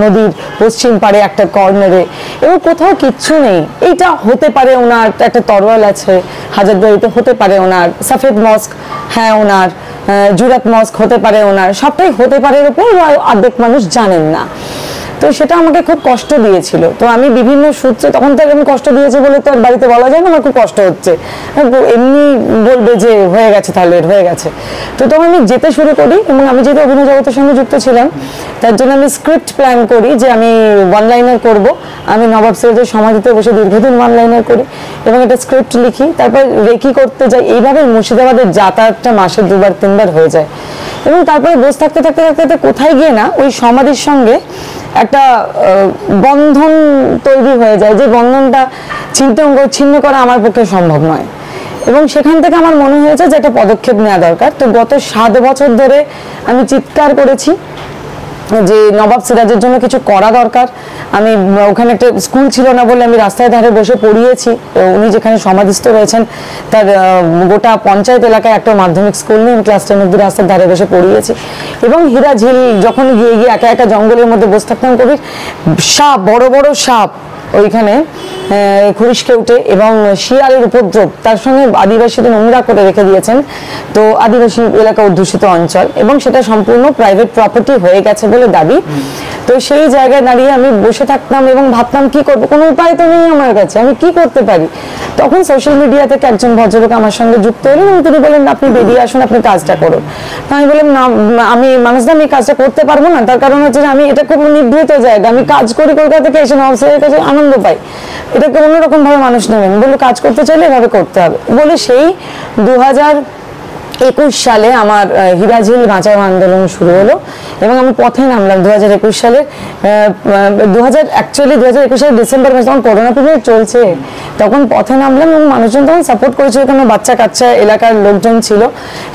নদীর পশ্চিম পাড়ে একটা কর্নারে, এবং কোথাও কিচ্ছু নেই। এইটা হতে পারে ওনার একটা তরোয়াল আছে হাজারদুয়ারিতে, হতে পারে ওনার সফেদ মস্ক, হ্যাঁ ওনার জুরাত মস্ক হতে পারে ওনার, সবটাই হতে পারে উপর অর্ধেক মানুষ জানেন না। তো সেটা আমাকে খুব কষ্ট দিয়েছিল। তো আমি বিভিন্ন সূত্রে, তখন তো আমি কষ্ট দিয়েছে বলে তো আর বাড়িতে বলা যায় না আমার খুব কষ্ট হচ্ছে, এমনি বলবে যে হয়ে গেছে, তাহলে হয়ে গেছে। তো তখন আমি যেতে শুরু করি, এবং আমি যেহেতু অভিনয় জগতের সঙ্গে যুক্ত ছিলাম, তার জন্য আমি স্ক্রিপ্ট প্ল্যান করি যে আমি ওয়ান লাইনার করবো। আমি নবাব সিরাজের সমাধিতে বসে দীর্ঘদিন ওয়ান লাইনার করি এবং একটা স্ক্রিপ্ট লিখি, তারপর রেকি করতে যাই। এইভাবে মুর্শিদাবাদের যাতায়াতটা মাসে 2-3 বার হয়ে যায়, এবং তারপরে বসে থাকতে থাকতে থাকতে কোথায় গিয়ে না ওই সমাধির সঙ্গে একটা বন্ধন তৈরি হয়ে যায়, যে বন্ধনটা ছিন্ন করা আমার পক্ষে সম্ভব নয়। এবং সেখান থেকে আমার মনে হয়েছে যে একটা পদক্ষেপ নেওয়া দরকার। তো গত 7 বছর ধরে আমি চিৎকার করেছি যে নবাব সিরাজের জন্য কিছু করা দরকার। আমি ওখানে একটা স্কুল ছিল না বলে আমি রাস্তায় ধারে বসে পড়িয়েছি। উনি যেখানে সমাধিস্থ রয়েছেন তার গোটা পঞ্চায়েত এলাকায় একটা মাধ্যমিক স্কুল নেই, ক্লাস 10 অব্দি রাস্তার ধারে বসে পড়িয়েছি। এবং হীরাঝিল যখন গিয়ে একা একা জঙ্গলের মধ্যে বসে থাকতাম, কবি সাপ, বড় বড় সাপ ওইখানে খুরিশকে উঠে, এবং শিয়ালের উপদ্রব, তার সঙ্গে আদিবাসীদের নোংরা করে রেখে দিয়েছেন। তো আদিবাসী এলাকা অধ্যুষিত অঞ্চল, এবং সেটা সম্পূর্ণ প্রাইভেট প্রপার্টি হয়ে গেছে বলে দাবি। তো সেই জায়গায় দাঁড়িয়ে আমি বসে থাকতাম এবং ভাবতাম কি করবো, কোনো উপায় তো নেই আমার কাছে, আমি কি করতে পারি। তখন সোশ্যাল মিডিয়া থেকে একজন ভদ্রলোক আমার সঙ্গে যুক্ত হলেন এবং তিনি বললেন আপনি বেরিয়ে আসুন, আপনি কাজটা করুন। তো আমি বললাম না, আমি মানুষদা আমি কাজটা করতে পারবো না, তার কারণ হচ্ছে আমি এটা খুব নিভৃত জায়গা, আমি কাজ করি কলকাতা থেকে এসে নবাব সিরাজের কাছে আনন্দ পাই, এটাকে অন্যরকম ভাবে মানুষ নেবেন। বললো কাজ করতে চাইলে এভাবে করতে হবে বলে সেই 2021 সালে আমার হীরাঝিল বাঁচাও আন্দোলন শুরু হলো এবং আমি পথে নামলাম 2021 সালে। 2021 সালের ডিসেম্বর মাসে, তখন করোনা পিরিয়ড চলছে, তখন পথে নামলাম এবং মানুষজন তখন সাপোর্ট করেছিল, কারণ বাচ্চা কাচ্চা এলাকার লোকজন ছিল,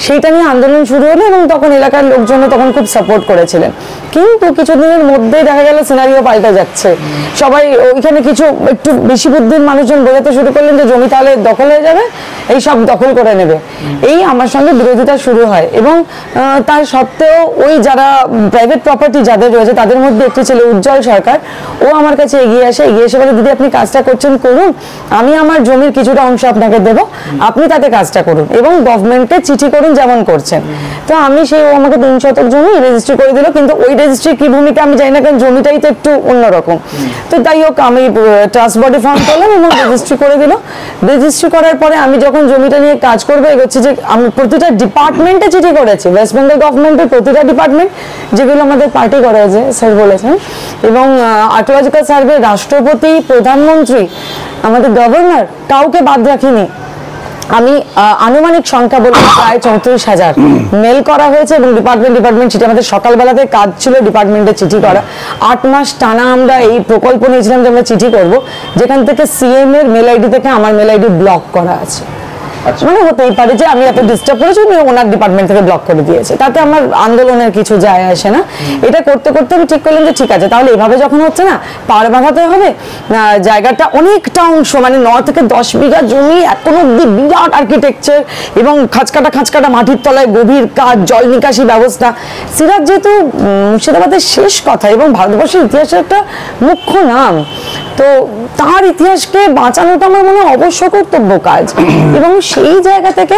সেইটা নিয়ে আন্দোলন শুরু হলো এবং তখন এলাকার লোকজন তখন খুব সাপোর্ট করেছিলেন। কিন্তু কিছুদিনের মধ্যেই দেখা গেল সিনারিও পাল্টে যাচ্ছে। সবাই ওইখানে কিছু একটু বেশি বুদ্ধির মানুষজন বোঝাতে শুরু করলেন যে জমি তাহলে দখল হয়ে যাবে, এই সব দখল করে নেবে। এই আমার সঙ্গে সঙ্গে বিরোধিতা শুরু হয় এবং তার সত্ত্বেও ওই যারা প্রাইভেট প্রপার্টি যাদের রয়েছে তাদের মধ্যে একটি ছেলে উজ্জ্বল সরকার, ও আমার কাছে এগিয়ে এসে বলে, দিদি আপনি কাজটা করছেন করুন, আমি আমার জমির কিছুটা অংশ আপনাকে দেবো, আপনি তাতে কাজটা করুন এবং গভর্নমেন্টকে চিঠি করুন যেমন করছেন। তো আমি সেই ও আমাকে 3 শতক জমি রেজিস্ট্রি করে দিল, কিন্তু ওই রেজিস্ট্রি কি ভূমিকা আমি জানি না, কারণ জমিটাই তো একটু অন্যরকম। তো তাই হোক আমি ট্রাস্ট বডি ফর্ম করলাম এবং রেজিস্ট্রি করে দিল। রেজিস্ট্রি করার পরে আমি যখন জমিটা নিয়ে কাজ করবো এগোচ্ছি, যে আমি প্রতিটা ডিপার্টমেন্টে চিঠি করেছি, ওয়েস্ট বেঙ্গল গভর্নমেন্টের প্রতিটা ডিপার্টমেন্ট যেগুলো আমাদের পার্টি করা হয়েছে স্যার বলেছেন, এবং আর্কিওলজিক্যাল সার্ভে, রাষ্ট্রপতি, প্রধানমন্ত্রী, আমাদের গভর্নর, কাউকে বাদ রাখিনি। আমি আনুমানিক সংখ্যা বলবো প্রায় 34,000 মেল করা হয়েছে এবং ডিপার্টমেন্ট চিঠি, আমাদের সকালবেলাতে কাজ ছিল ডিপার্টমেন্টে চিঠি করা। 8 মাস টানা আমরা এই প্রকল্প নিয়েছিলাম যে আমরা চিঠি করব, যেখান থেকে সিএম এর মেল আইডি থেকে আমার মেল আইডি ব্লক করা আছে। মানে হতেই পারে যে আমি এত ডিস্টার্ব করেছি, ওনার ডিপার্টমেন্ট থেকে ব্লক করে দিয়েছে, তাতে আমার আন্দোলনের কিছু যায় আসে না। এটা করতে করতে আমি ঠিক করলাম যে ঠিক আছে, তাহলে এভাবে যখন হচ্ছে না, পার বাঁধাতে হবে। জায়গাটা অনেকটা অংশ, মানে 9 থেকে 10 বিঘা জমি, এখন অব্দি বিরাট আর্কিটেকচার এবং খাঁচকাটা মাটির তলায় গভীর কাজ, জল নিকাশি ব্যবস্থা। সিরাজ যেহেতু মুর্শিদাবাদের শেষ কথা এবং ভারতবর্ষের ইতিহাসের একটা মুখ্য নাম, তো তার ইতিহাসকে বাঁচানোটা আমার মনে হয় অবশ্য কর্তব্য কাজ। এবং সেই জায়গা থেকে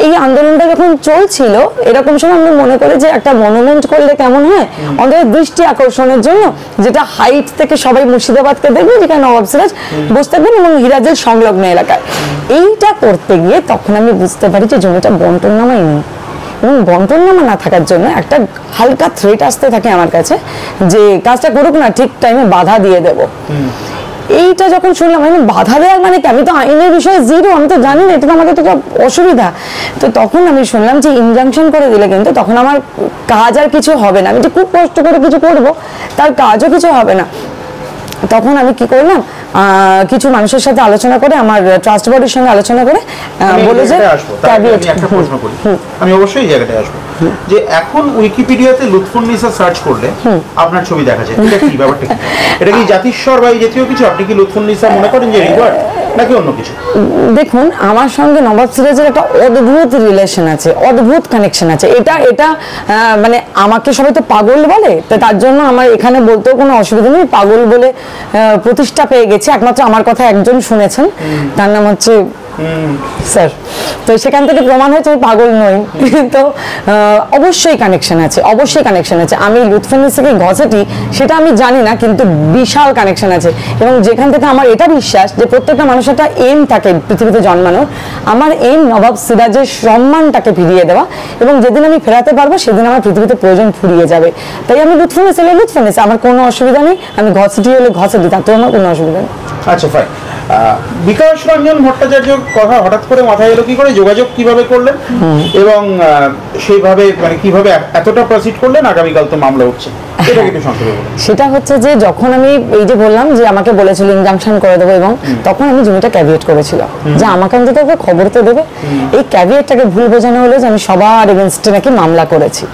এই আন্দোলনটা যখন চলছিল, এরকম সময় আমি মনে করি যে একটা মনুমেন্ট করলে কেমন হয়, অন্তত দৃষ্টি আকর্ষণের জন্য, যেটা হাইট থেকে সবাই মুর্শিদাবাদকে দেখবে, যেখানে নবাব সিরাজ বসে থাকবেন এবং হিরাজের সংলগ্ন এলাকায়। এইটা করতে গিয়ে তখন আমি বুঝতে পারি যে জমিটা বন্টননামাই নেই, এবং বন্টননামা না থাকার জন্য একটা হালকা থ্রেট আসতে থাকে আমার কাছে যে কাজটা করুক না, ঠিক টাইমে বাধা দিয়ে দেবো। এইটা যখন শুনলাম, আমি বাধা দেওয়ার মানে কি, আমি তো আইনের বিষয়ে জিরো, আমি তো জানি না, এটা তো আমাদের তো অসুবিধা। তো তখন আমি শুনলাম যে ইনজাংশন করে দিলে কিন্তু তখন আমার কাজ আর কিছু হবে না, আমি যে খুব কষ্ট করে কিছু করবো তার কাজও কিছু হবে না। তখন আমি কি করলাম, কিছু মানুষের সাথে আলোচনা করে, আমার ট্রাস্ট বডির সঙ্গে আলোচনা করে বলে যে আমি অবশ্যই জায়গাটায় আসবো, যে এখন উইকিপিডিয়াতে লুৎফুন্নিসা সার্চ করলে আপনার ছবি দেখা যায়, এটা কি ব্যাপারটা? এটা কি জাতিস্বর বা এই জাতীয় কিছু? আপনি কি লুৎফুন্নিসা মনে করেন যে রিভার্ট নাকি অন্য কিছু? দেখুন, আমার সঙ্গে নবাব সিরাজের একটা অদ্ভুত রিলেশন আছে, অদ্ভুত কানেকশন আছে। এটা মানে আমাকে সবাই তো পাগল বলে, তো তার জন্য আমার এখানে বলতেও কোনো অসুবিধা নেই। পাগল বলে প্রতিষ্ঠা পেয়ে গেছে, একমাত্র আমার কথা একজন শুনেছেন, তার নাম হচ্ছে স্যার। তো সেখান থেকে প্রমাণ হয়েছে আমি পাগল নই। তো অবশ্যই কানেকশন আছে, অবশ্যই কানেকশন আছে। আমি লুৎফুন্নিসাকে ঘষেটি সেটা আমি জানি না, কিন্তু বিশাল কানেকশন আছে। এবং যেখান থেকে আমার এটা বিশ্বাস যে প্রত্যেকটা মানুষের একটা এম থাকে পৃথিবীতে জন্মানোর, আমার এম নবাব সিরাজের সম্মানটাকে ফিরিয়ে দেওয়া, এবং যেদিন আমি ফেরাতে পারবো সেদিন আমার পৃথিবীতে প্রয়োজন ফুরিয়ে যাবে। তাই আমি লুৎফুন্নিসা হলে লুৎফুন্নিসা, আমার কোনো অসুবিধা নেই। আমি ঘষেটি হলে ঘষেটি, তাতেও আমার কোনো অসুবিধা নেই। আচ্ছা, ফাইন। বিকাশ রঞ্জন ভট্টাচার্য কথা হঠাৎ করে মাথায় এলো কি করে, যোগাযোগ কিভাবে করলেন এবং সেইভাবে মানে কিভাবে এতটা প্রসিড করলেন? আগামীকাল তো মামলা উঠছে, এটা একটু সংক্ষেপে বলুন। সেটা হচ্ছে যে যখন আমি এই যে বললাম যে আমাকে বলেছিল ইনজাংশন করে দেবো, এবং তখন আমি জমিটা ক্যাভিয়েট করেছিলাম যে আমাকে অন্তত খবর তো দেবে। এই ক্যাভিয়েটটাকে ভুল বোঝানো হলো যে আমি সবার এগেনস্টে নাকি মামলা করেছি।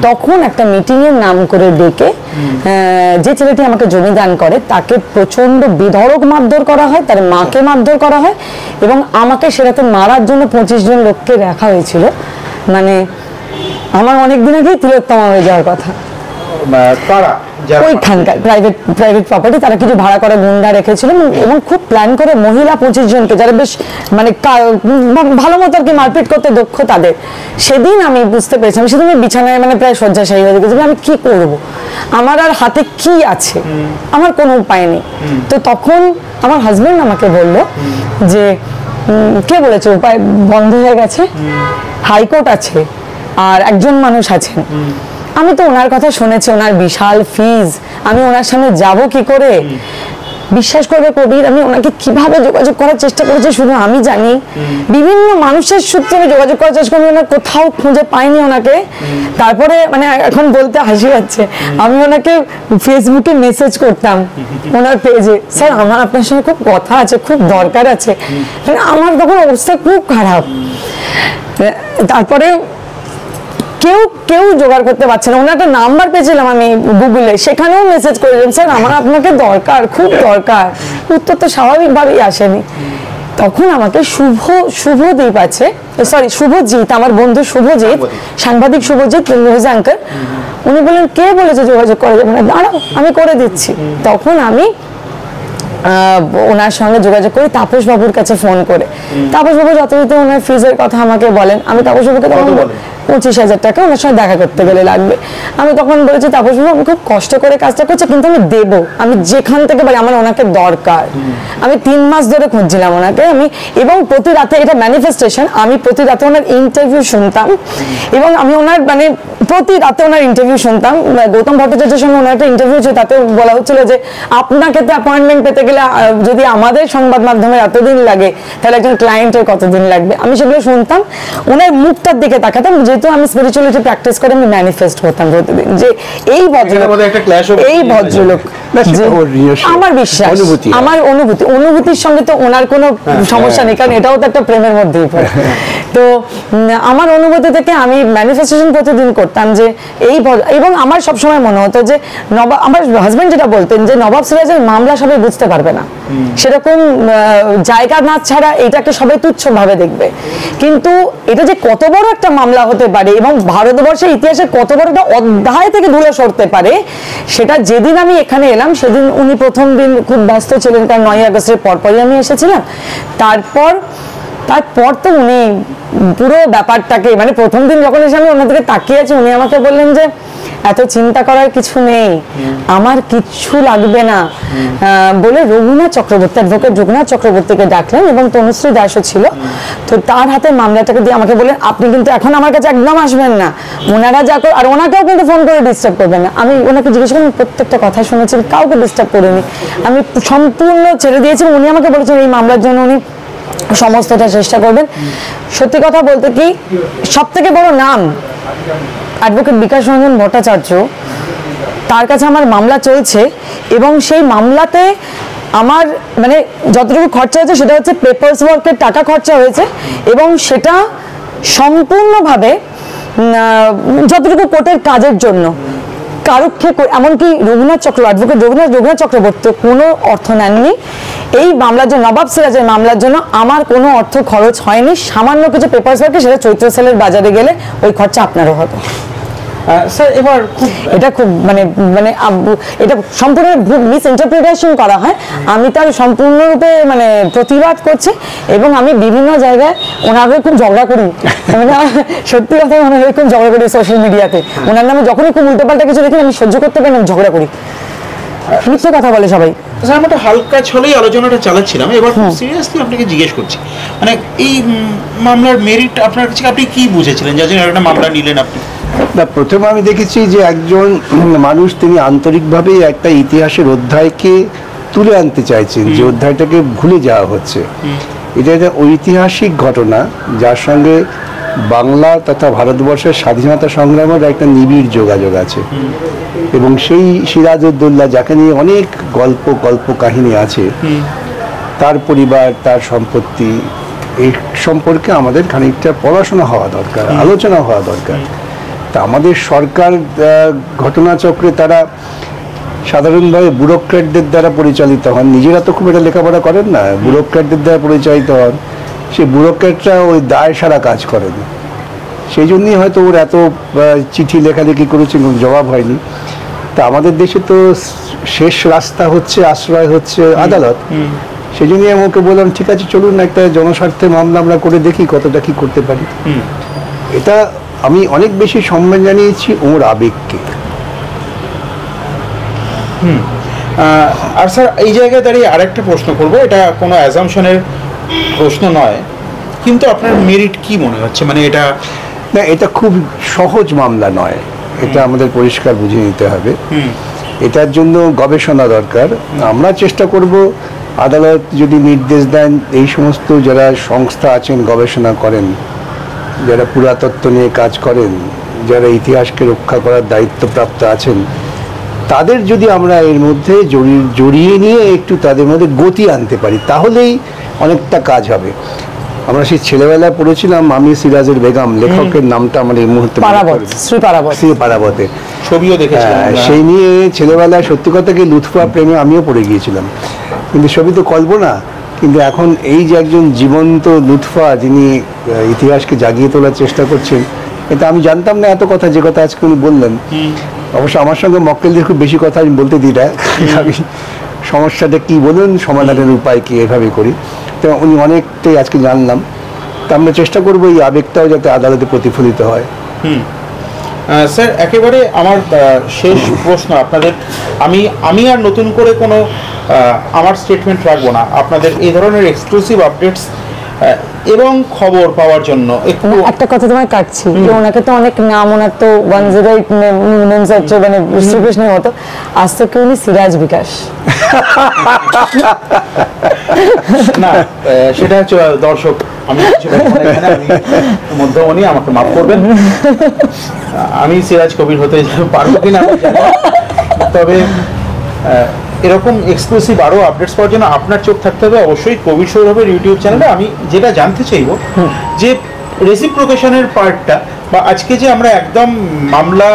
তখন একটা মিটিং এর নাম করে ডেকে যে ছেলেটি আমাকে জমি দান করে তাকে প্রচন্ড বেধড়ক মারধর করা হয়, তার মাকে মারধর করা হয়, এবং আমাকে সেটাতে মারার জন্য 25 জন লোককে রাখা হয়েছিল। মানে আমার অনেকদিন আগেই তিলোত্তমা হয়ে যাওয়ার কথা। ওইখানকার প্রাইভেট প্রপার্টি, তারা কিছু ভাড়া করা গুন্ডা রেখেছিল এবং খুব প্ল্যান করে মহিলা 25 জনকে, যারা বেশ মানে ভালো মতো আর কি মারপিট করতে দক্ষ, তাদের। সেদিন আমি বুঝতে পেরেছিলাম, সেদিন আমি বিছানায় মানে প্রায় শয্যাশায়ী হয়ে গেছি, আমি কি করব, আমার আর হাতে কি আছে, আমার কোনো উপায় নেই। তো তখন আমার হাজবেন্ড আমাকে বলল যে কে বলেছে উপায় বন্ধ হয়ে গেছে, হাইকোর্ট আছে আর একজন মানুষ আছেন। আমি তো ওনার কথা শুনেছি, ওনার বিশাল ফিজ, আমি ওনার সামনে যাব কি করে? বিশ্বাস করবে কবির, আমি ওনাকে কিভাবে যোগাযোগ করার চেষ্টা করেছি শুধু আমি জানি। বিভিন্ন মানুষের সূত্রে আমি যোগাযোগ করার চেষ্টা করি, ওনার কোথাও খুঁজে পাইনি ওনাকে। তারপরে মানে এখন বলতে হাসি পাচ্ছে, আমি ওনাকে ফেসবুকে মেসেজ করতাম ওনার পেজে, স্যার আমার আপনার সঙ্গে খুব কথা আছে, খুব দরকার আছে। মানে আমার তখন অবস্থা খুব খারাপ। তারপরে কেউ জোগাড় করতে পারছে না। ওনার একটা নাম্বার পেয়েছিলাম আমি গুগলে, সেখানেও মেসেজ করেছিলাম, স্যার আমার আপনাকে দরকার, খুব দরকার। উত্তর তো স্বাভাবিকভাবেই আসেনি। তখন আমাকে শুভদীপ আছে, সরি শুভজিৎ, আমার বন্ধু শুভজিৎ, সাংবাদিক শুভজিৎ নিউজ অ্যাঙ্কার, উনি বললেন কে বলেছে যোগাযোগ করা যাবে না, দাঁড়াও আমি করে দিচ্ছি। তখন আমি ওনার সঙ্গে যোগাযোগ করি তাপস বাবুর কাছে ফোন করে। তাপস বাবু যথারীতি ওনার ফিজের কথা আমাকে বলেন। আমি তাপস বাবুকে তখন 25,000 টাকা ওনার সঙ্গে দেখা করতে গেলে লাগবে। আমি তখন বলেছি তাপস বাবু আমি খুব কষ্ট করে কাজটা করছি, কিন্তু আমি দেবো, আমি যেখান থেকে পারি, আমার ওনাকে দরকার। আমি 3 মাস ধরে খুঁজছিলাম ওনাকে। আমি এবং প্রতি রাতে, এটা ম্যানিফেস্টেশন, আমি প্রতি রাতে ওনার ইন্টারভিউ শুনতাম এবং আমি ওনার মানে প্রতি রাতে ওনার ইন্টারভিউ শুনতাম। গৌতম ভট্টাচার্যের সঙ্গে ওনার একটা ইন্টারভিউ হচ্ছে, তাতে বলা হচ্ছিল যে আপনাকে তো অ্যাপয়েন্টমেন্ট পেতে গেলে যদি আমাদের সংবাদ মাধ্যমের এতদিন লাগে, তাহলে একজন ক্লায়েন্টের কতদিন লাগবে। আমি সেগুলো শুনতাম, ওনার মুখটার দিকে তাকাতাম। যেহেতু আমি স্পিরিচুয়ালিটি প্র্যাকটিস করে আমি ম্যানিফেস্ট করতাম প্রতিদিন যে এই ভদ্রলোক, আমার বিশ্বাস, আমার অনুভূতির সঙ্গে তো ওনার কোনো সমস্যা নেই, কারণ এটাও তো একটা প্রেমের মধ্যেই পড়ে। তো আমার অনুভূতি থেকে আমি ম্যানিফেস্টেশন প্রতিদিন করতাম যে এই, এবং আমার সবসময় মনে হতো যে আমার হাজবেন্ড যেটা বলতেন যে নবাব সিরাজের মামলা সবাই বুঝতে পারবে না, সেরকম জায়গা না ছাড়া এটাকে সবাই তুচ্ছভাবে দেখবে, কিন্তু এটা যে কত বড় একটা মামলা হতে পারে এবং ভারতবর্ষের ইতিহাসে কত বড় একটা অধ্যায় থেকে ধুলে সরতে পারে, সেটা যেদিন আমি এখানে এলাম সেদিন উনি প্রথম দিন খুব ব্যস্ত ছিলেন, কারণ 9ই আগস্টের পরপরই আমি এসেছিলাম। তারপর তো উনি পুরো ব্যাপারটাকে, মানে প্রথম দিন যখন এসে আমি ওনার দিকে তাকিয়ে আছি, উনি আমাকে বললেন যে এত চিন্তা করার কিছু নেই, আমার কিচ্ছু লাগবে না বলে অ্যাডভোকেট রঘুনাথ চক্রবর্তীকে ডাকলেন এবং তনুশ্রী দাসও ছিল। তো তার হাতে মামলাটাকে দিয়ে আমাকে বললেন আপনি কিন্তু এখন আমার কাছে একদম আসবেন না, ওনারা যা করে, আর ওনাকেও কিন্তু ফোন করে ডিস্টার্ব করবেন না। আমি ওনাকে জিজ্ঞেস করলাম, প্রত্যেকটা কথা শুনেছি, কাউকে ডিস্টার্ব করিনি, আমি সম্পূর্ণ ছেড়ে দিয়েছি। উনি আমাকে বলেছেন এই মামলার জন্য উনি সমস্তটা চেষ্টা করবেন। সত্যি কথা বলতে কি, সব থেকে বড় নাম অ্যাডভোকেট বিকাশ রঞ্জন ভট্টাচার্য, তার কাছে আমার মামলা চলছে এবং সেই মামলাতে আমার মানে যতটুকু খরচা হয়েছে সেটা হচ্ছে পেপারস ওয়ার্কের টাকা খরচা হয়েছে এবং সেটা সম্পূর্ণভাবে যতটুকু কোর্টের কাজের জন্য কারুক্ষে, এমনকি অ্যাডভোকেট রঘুনাথ চক্রবর্তী কোনো অর্থ নেননি এই মামলার জন্য। নবাব সিরাজের মামলার জন্য আমার কোনো অর্থ খরচ হয়নি, সামান্য কিছু পেপারস ওয়ার্কে, সেটা চৈত্র সেলের বাজারে গেলে ওই খরচা আপনারও হবে। স্যার এবার এটা খুব মানে এটা সম্পূর্ণ মিস ইন্টারপ্রিটেশন করা হয়, আমি তার সম্পূর্ণরূপে মানে প্রতিবাদ করছি এবং আমি বিভিন্ন জায়গায় ওনার হয়ে খুব ঝগড়া করি, মানে সত্যি কথা ওনার হয়ে খুব ঝগড়া করি সোশ্যাল মিডিয়াতে। ওনার নামে যখনই খুব উল্টোপাল্টা কিছু দেখি আমি সহ্য করতে পারি না, ঝগড়া করি, মিথ্যে কথা বলে সবাই। স্যার আমরা হালকা ছলেই আলোচনাটা চালাচ্ছিলাম, এবার সিরিয়াসলি আপনাকে জিজ্ঞেস করছি, মানে এই মামলার মেরিট আপনার কাছে আপনি কি বুঝেছিলেন যার জন্য একটা মামলা নিলেন আপনি? না, প্রথমে আমি দেখেছি যে একজন মানুষ তিনি আন্তরিকভাবে একটা ইতিহাসের অধ্যায়কে তুলে আনতে চাইছেন, যে অধ্যায়টাকে ভুলে যাওয়া হচ্ছে। এটা একটা ঐতিহাসিক ঘটনা যার সঙ্গে বাংলা তথা ভারতবর্ষের স্বাধীনতা সংগ্রামের একটা নিবিড় যোগাযোগ আছে এবং সেই সিরাজউদ্দৌলা যাকে নিয়ে অনেক গল্প কাহিনী আছে, তার পরিবার, তার সম্পত্তি, এই সম্পর্কে আমাদের খানিকটা পড়াশোনা হওয়া দরকার, আলোচনা হওয়া দরকার। তা আমাদের সরকার ঘটনাচক্রে তারা সাধারণভাবে ব্যুরোক্র্যাটদের দ্বারা পরিচালিত হন, নিজেরা তো খুব এটা লেখাপড়া করেন না, ব্যুরোক্র্যাটদের দ্বারা পরিচালিত হন। সেই ব্যুরোক্র্যাটরা ওই দায় সারা কাজ করেন, সেই জন্যই হয়তো ওর এত চিঠি লেখালেখি করেছে, কোনো জবাব হয়নি। তা আমাদের দেশে তো শেষ রাস্তা হচ্ছে, আশ্রয় হচ্ছে আদালত। সেই জন্যই আমি ওকে বললাম ঠিক আছে চলুন একটা জনস্বার্থে মামলা আমরা করে দেখি কতটা কি করতে পারি। এটা আমি অনেক বেশি সম্মান জানিয়েছি ওর আবেগকে। আর স্যার এই জায়গায় দাঁড়িয়ে আরেকটা প্রশ্ন করবো, এটা কোনো অ্যাজাম্পশনের প্রশ্ন নয়, কিন্তু আপনার মেরিট কি মনে হচ্ছে? মানে এটা না, এটা খুব সহজ মামলা নয়, এটা আমাদের পরিষ্কার বুঝে নিতে হবে। এটার জন্য গবেষণা দরকার। আমরা চেষ্টা করব আদালত যদি নির্দেশ দেন, এই সমস্ত যারা সংস্থা আছেন গবেষণা করেন, যারা পুরাতত্ত্ব নিয়ে কাজ করেন, যারা ইতিহাসকে রক্ষা করার দায়িত্বপ্রাপ্ত আছেন, তাদের যদি আমরা এর মধ্যে জড়িয়ে নিয়ে একটু তাদের মধ্যে গতি আনতে পারি, তাহলেই অনেকটা কাজ হবে। আমরা সেই ছেলেবেলায় পড়েছিলাম আমি সিরাজের বেগম, লেখকের নামটা আমার এই মুহূর্তে শ্রী পারাবতের ছবিও দেখেছিলাম, সেই নিয়ে ছেলেবেলায় সত্যি কথা কি লুৎফা প্রেমে আমিও পড়ে গিয়েছিলাম, কিন্তু ছবি তো কল্পনা, কিন্তু এখন এই যে একজন জীবন্ত লুৎফা যিনি ইতিহাসকে জাগিয়ে তোলার চেষ্টা করছেন, এটা আমি জানতাম না এত কথা, যে কথা আজকে উনি বললেন। অবশ্য আমার সঙ্গে মক্কেলদের খুব বেশি কথা আমি বলতে দিই না, আমি সমস্যাটা কি বলুন, সমাধানের উপায় কি, এভাবে করি। তো উনি অনেকটাই আজকে জানলাম। তা আমরা চেষ্টা করবো এই আবেগটাও যাতে আদালতে প্রতিফলিত হয়। স্যার, একেবারে আমার শেষ প্রশ্ন আপনাদের, আমি আর নতুন করে কোনো আমার স্টেটমেন্ট রাখবো না। আপনাদের এই ধরনের এক্সক্লুসিভ আপডেটস এবং খবর পাওয়ার জন্য একটা কথা তোমায় কাটছি, যে ওনাকে তো অনেক নাম, ওনার তো 108 নেমস হচ্ছে, মানে শ্রীকৃষ্ণের মতো। আজ থেকে উনি সিরাজ বিকাশ। না, সেটা হচ্ছে দর্শক, আমি মধ্যমণি, আমাকে মাফ করবেন। আমি সিরাজ কবির হতে পারবো কিনা তবে এরকম এক্সক্লুসিভ আরও আপডেটস পাওয়ার জন্য আপনার চোখ থাকতে হবে অবশ্যই কবির সৌরভের ইউটিউব চ্যানেলে। আমি যেটা জানতে চাইব যে রেসিপ্রোকেশনের পার্টটা, বা আজকে যে আমরা একদম মামলা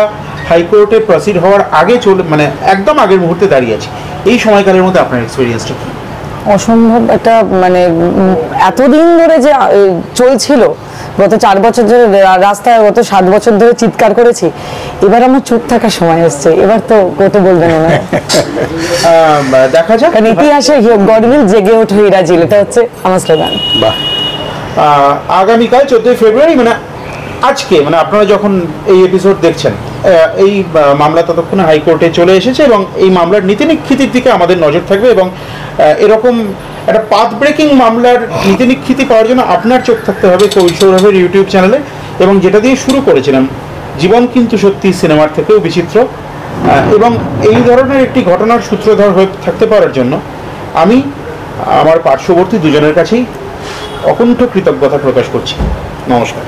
হাইকোর্টে প্রসিড হওয়ার আগে মানে একদম আগের মুহূর্তে দাঁড়িয়ে আছি, এই সময়কালের মধ্যে আপনার এক্সপিরিয়েন্সটা কি? অসম্ভব একটা, মানে এতদিন ধরে যে চলছিল, গত 4 বছর ধরে রাস্তায়, গত 7 বছর ধরে চিৎকার করেছি, এবার আমার চুপ থাকার সময় এসছে। এবার তো কত বলবেন না, দেখা যাক। কারণ ইতিহাসে গডউইল জেগে ওঠে হিরাজিল, এটা হচ্ছে আমার স্লোগান। বাহ। আগামীকাল 14ই ফেব্রুয়ারি, মানে আজকে, মানে আপনারা যখন এই এপিসোড দেখছেন, এই মামলা ততক্ষণে হাইকোর্টে চলে এসেছে এবং এই মামলার নীতি নিক্ষিতির দিকে আমাদের নজর থাকবে। এবং এরকম একটা পাথ ব্রেকিং মামলার নীতি নিক্ষিতি পাওয়ার জন্য আপনার চোখ থাকতে হবে কবির সৌরভের ইউটিউব চ্যানেলে। এবং যেটা দিয়ে শুরু করেছিলাম, জীবন কিন্তু সত্যি সিনেমার থেকেও বিচিত্র, এবং এই ধরনের একটি ঘটনার সূত্রধর হয়ে থাকতে পারার জন্য আমি আমার পার্শ্ববর্তী দুজনের কাছেই অকুণ্ঠ কৃতজ্ঞতা প্রকাশ করছি। নমস্কার।